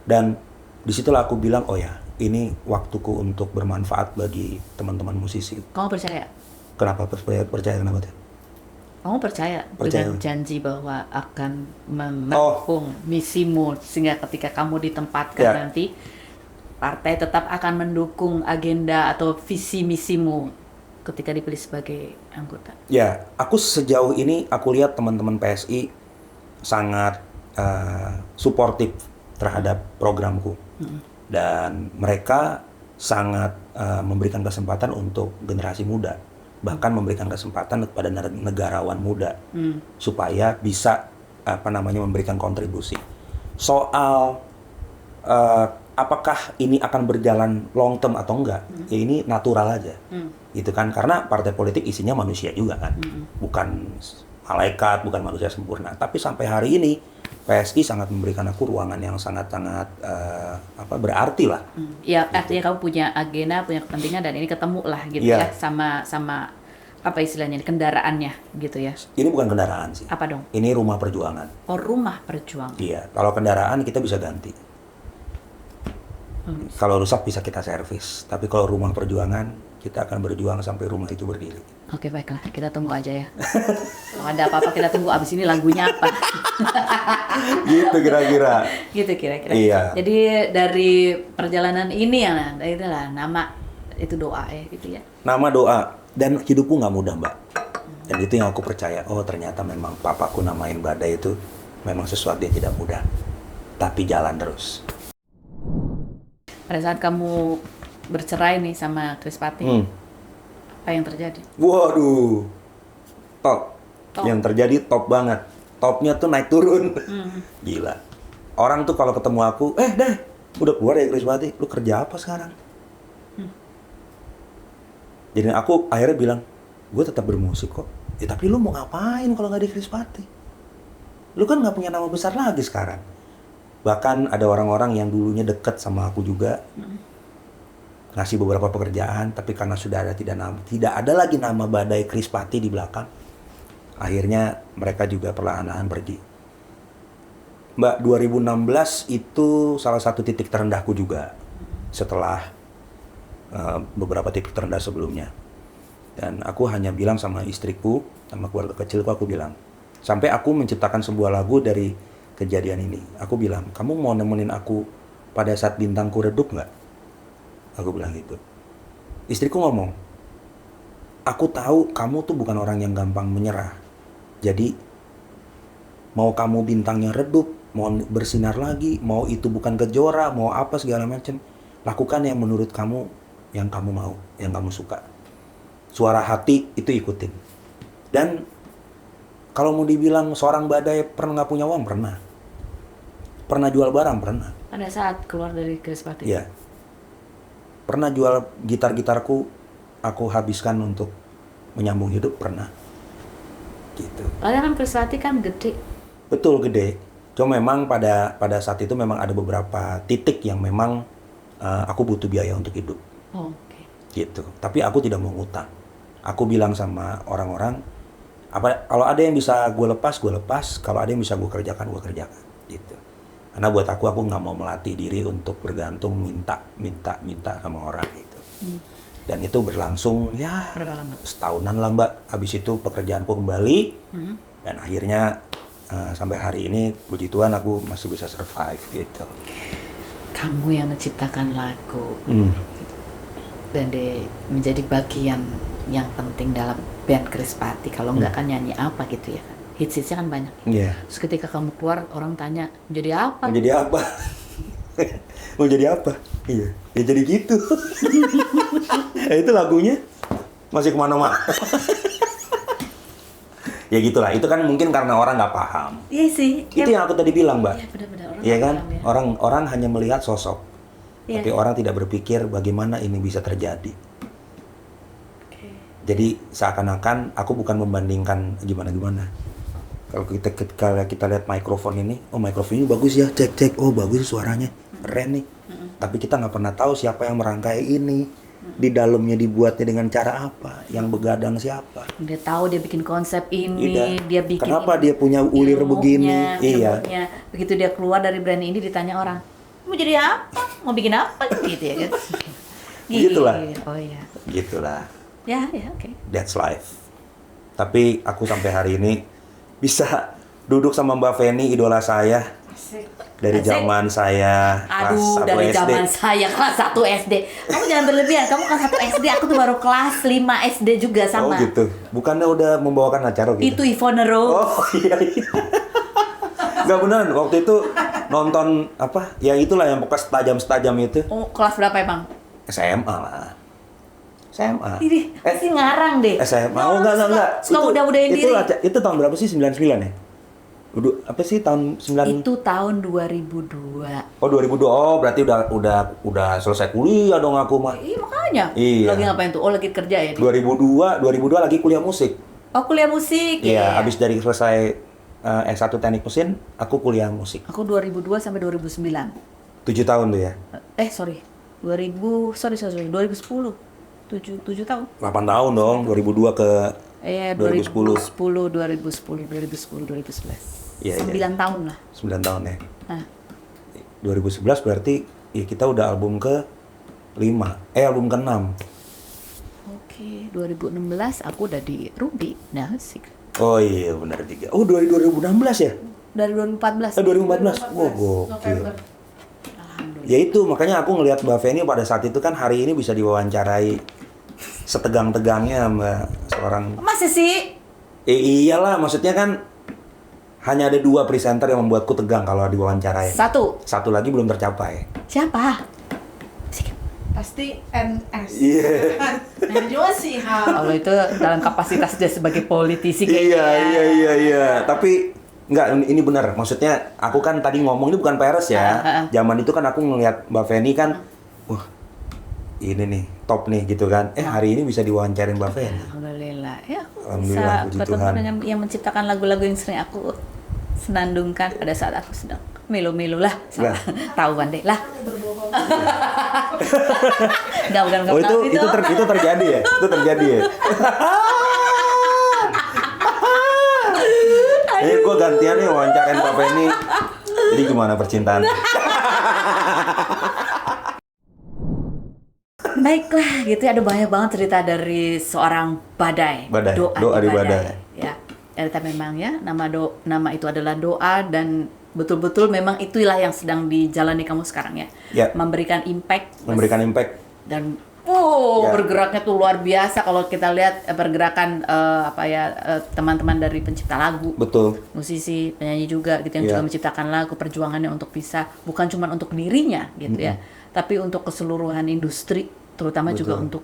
Dan disitulah aku bilang, oh ya, ini waktuku untuk bermanfaat bagi teman-teman musisi. Kamu percaya? Kenapa percaya kenapa tuh? Kamu percaya dengan janji bahwa akan menampung misimu, sehingga ketika kamu ditempatkan nanti, partai tetap akan mendukung agenda atau visi misimu ketika dipilih sebagai anggota? Ya, aku sejauh ini aku lihat teman-teman PSI sangat suportif terhadap programku. Dan mereka sangat memberikan kesempatan untuk generasi muda. Bahkan memberikan kesempatan kepada negarawan muda supaya bisa memberikan kontribusi. Soal apakah ini akan berjalan long term atau enggak, ya ini natural aja. Gitu kan, karena partai politik isinya manusia juga kan. Bukan malaikat, bukan manusia sempurna. Tapi sampai hari ini PSI sangat memberikan aku ruangan yang sangat-sangat berarti lah. Ya, artinya kamu punya agenda, punya kepentingan, dan ini ketemu lah gitu ya, sama apa istilahnya, kendaraannya gitu ya. Ini bukan kendaraan sih. Apa dong? Ini rumah perjuangan. Oh, rumah perjuangan. Iya, kalau kendaraan kita bisa ganti. Kalau rusak bisa kita servis. Tapi kalau rumah perjuangan, kita akan berjuang sampai rumah itu berdiri. Oke, baiklah, kita tunggu aja ya. Kalau ada apa-apa kita tunggu, abis ini lagunya apa. Gitu kira-kira. Gitu kira-kira. Iya. Jadi dari perjalanan ini ya, itulah nama itu doa ya gitu ya. Nama doa. Dan hidupku nggak mudah, Mbak. Dan itu yang aku percaya. Oh, ternyata memang papaku namain Badai itu memang sesuatu yang tidak mudah. Tapi jalan terus. Pada saat kamu bercerai nih sama Krispati, apa yang terjadi? Waduh, top. Yang terjadi top banget. Topnya tuh naik turun. Gila. Orang tuh kalau ketemu aku, deh, udah keluar ya Krispati, lu kerja apa sekarang? Jadi aku akhirnya bilang, gue tetap bermusik kok. Ya tapi lu mau ngapain kalau nggak di Krispati? Lu kan nggak punya nama besar lagi sekarang. Bahkan ada orang-orang yang dulunya deket sama aku juga, ngasih beberapa pekerjaan, tapi karena sudah ada tidak ada lagi nama Badai Krispati di belakang, akhirnya mereka juga perlahan-lahan pergi. Mbak, 2016 itu salah satu titik terendahku juga, setelah beberapa titik terendah sebelumnya. Dan aku hanya bilang sama istriku, sama keluarga kecilku, aku bilang, sampai aku menciptakan sebuah lagu dari kejadian ini. Aku bilang, kamu mau nemenin aku pada saat bintangku redup nggak? Aku bilang gitu. Istriku ngomong, aku tahu kamu tuh bukan orang yang gampang menyerah. Jadi mau kamu bintangnya redup, mau bersinar lagi, mau itu bukan kejora, mau apa segala macam, lakukan yang menurut kamu, yang kamu mau, yang kamu suka. Suara hati itu ikutin. Dan kalau mau dibilang seorang badai pernah nggak punya uang, pernah. Pernah jual barang, pernah. Pada saat keluar dari Krispati. Iya. Pernah jual gitar-gitarku, aku habiskan untuk menyambung hidup, pernah. Gitu. Padahal kan Krispati kan gede. Betul, gede. Cuma memang pada saat itu memang ada beberapa titik yang memang aku butuh biaya untuk hidup. Oh, oke. Gitu. Tapi aku tidak mau ngutang. Aku bilang sama orang-orang, kalau ada yang bisa gue lepas, kalau ada yang bisa gue kerjakan, gitu. Karena buat aku nggak mau melatih diri untuk bergantung minta sama orang gitu. Dan itu berlangsung ya setahunan lah Mbak. Habis itu pekerjaanku kembali dan akhirnya sampai hari ini puji Tuhan aku masih bisa survive gitu. Kamu yang menciptakan lagu dan menjadi bagian yang penting dalam band Krispati. Kalau enggak kan nyanyi apa gitu ya kan. Hits-hitsnya kan banyak. Iya. Terus ketika kamu keluar orang tanya, "Jadi apa?" Mau jadi apa? Mau jadi apa? Iya. Ya jadi gitu. Ya itu lagunya masih kemana-mana. Ya gitulah. Itu kan mungkin karena orang nggak paham. Iya sih. Itu yang aku tadi bilang, Mbak. Iya benar-benar orang. Iya kan? paham ya. Orang hanya melihat sosok. Iya. Tapi orang tidak berpikir bagaimana ini bisa terjadi. Jadi seakan-akan aku bukan membandingkan gimana-gimana. Kalau kita lihat mikrofon ini, oh mikrofon ini bagus ya, cek, oh bagus suaranya, keren nih. Tapi kita nggak pernah tahu siapa yang merangkai ini, di dalamnya dibuatnya dengan cara apa, yang begadang siapa. Dia tahu dia bikin konsep ini, Tidak. dia bikin. Kenapa dia punya ulir begini? Iya. Ilmunya. Begitu dia keluar dari brand ini ditanya orang, mau jadi apa? Mau bikin apa? Gitu ya kan? Gitulah. Oh iya. Gitulah. Ya, oke. That's life. Tapi aku sampai hari ini bisa duduk sama Mbak Feni, idola saya. Dari Asik. zaman saya kelas Aduh, 1 dari SD. zaman saya kelas 1 SD. Kamu jangan berlebihan, kamu kelas 1 SD, aku tuh baru kelas 5 SD juga Oh sama. gitu. Bukannya udah membawakan acara gitu? Itu Ivone Rose. Oh iya. Gak beneran, waktu itu nonton apa? Ya itulah yang bekas tajam-tajam itu. Oh, kelas berapa emang? SMA lah. SMA. Ini pasti ngarang deh. SMA. Oh enggak. Suka muda-mudain diri. Itu tahun berapa sih? 99 ya? Apa sih tahun 9? Itu tahun 2002. Oh 2002. Oh berarti udah selesai kuliah dong aku mah. Iya makanya. Iya. Lagi ngapain tuh? Oh lagi kerja ya? 2002 lagi kuliah musik. Oh kuliah musik. Iya, abis dari selesai S1 teknik mesin, aku kuliah musik. Aku 2002 sampai 2009. 7 tahun tuh ya? Sorry. 2010. 7 tahun. 8 tahun dong, 2002 ke 2010, 2011. Iya, 9 tahun lah. 9 tahun ya. Nah, 2011 berarti ya kita udah album ke 5, album ke 6. Oke, 2016 aku udah di Ruby. Nah, asik. Oh iya benar juga. Oh 2016 ya? Dari 2014. 2014. Wah gokil. Ya itu makanya aku ngelihat Mbak Feni pada saat itu kan hari ini bisa diwawancarai setegang-tegangnya sama seorang. Masa sih? Iyalah maksudnya kan hanya ada 2 presenter yang membuatku tegang kalau diwawancarai. Satu lagi belum tercapai. Siapa? Pasti NS. Iya. Nah, juga sih Kalau itu dalam kapasitas dia sebagai politisi kayaknya. Iya. Tapi enggak, ini benar. Maksudnya aku kan tadi ngomong ini bukan peres ya. Zaman itu kan aku ngelihat Mbak Feni kan, wah ini nih top nih gitu kan. Hari ini bisa diwawancarin Mbak Feni. Alhamdulillah. Ya, aku Alhamdulillah, bisa puji bertemu Tuhan. dengan yang menciptakan lagu-lagu yang sering aku senandungkan pada saat aku sedang milu-milu lah. Lah. Tahuan deh lah. Enggak, bukan Oh itu terjadi ya? Itu terjadi ya? Gue gantian nih wawancarain Mbak Feni. Jadi gimana percintaan? Baiklah, gitu ada banyak banget cerita dari seorang badai. Doa di badai. Ya, ternyata memang ya nama itu adalah doa dan betul-betul memang itulah yang sedang dijalani kamu sekarang ya. Ya. Memberikan impact. Dan bergeraknya tuh luar biasa kalau kita lihat pergerakan teman-teman dari pencipta lagu. Betul. Musisi, penyanyi juga gitu yang juga menciptakan lagu, perjuangannya untuk bisa bukan cuma untuk dirinya gitu ya, tapi untuk keseluruhan industri, terutama juga untuk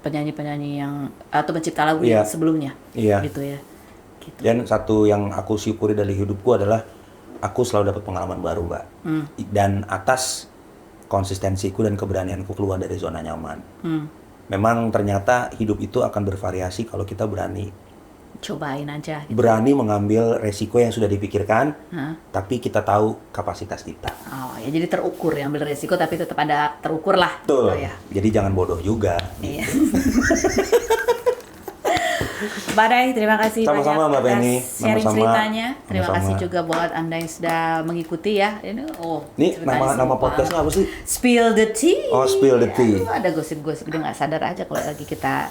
penyanyi-penyanyi yang atau pencipta lagu yang sebelumnya. Gitu ya. Gitu. Dan satu yang aku syukuri dari hidupku adalah aku selalu dapat pengalaman baru, Mbak. Dan atas konsistensiku dan keberanianku keluar dari zona nyaman. Memang ternyata hidup itu akan bervariasi kalau kita berani. Cobain aja. Gitu. Berani mengambil resiko yang sudah dipikirkan, tapi kita tahu kapasitas kita. Oh ya, jadi terukur ya, ambil resiko tapi tetap ada terukur lah. Betul. Oh, ya. Jadi jangan bodoh juga. Iya. Badai, terima kasih Sama-sama, Mbak Penny. Sharing Sama-sama. ceritanya. Terima Sama-sama. kasih juga buat Anda yang sudah mengikuti ya. Ini nama podcastnya apa sih? Spill the Tea. Oh, Spill the Tea. Ada gosip-gosip, dia nggak sadar aja kalau lagi kita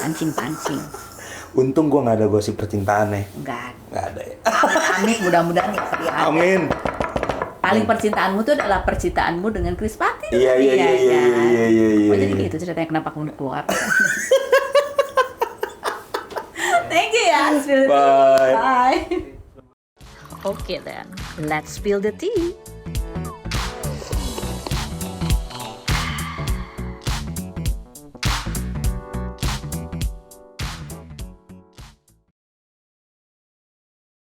pancing-pancing. Untung gue nggak ada gosip percintaan nih. Nggak Nggak ada ya. Amin, mudah-mudahan nggak terjadi. Amin. Paling percintaanmu tuh adalah percintaanmu dengan Chris Patti. Iya. Oh, jadi gitu ceritanya kenapa kamu keluar. Thank you ya. Bye. Bye. Okay then, let's spill the tea.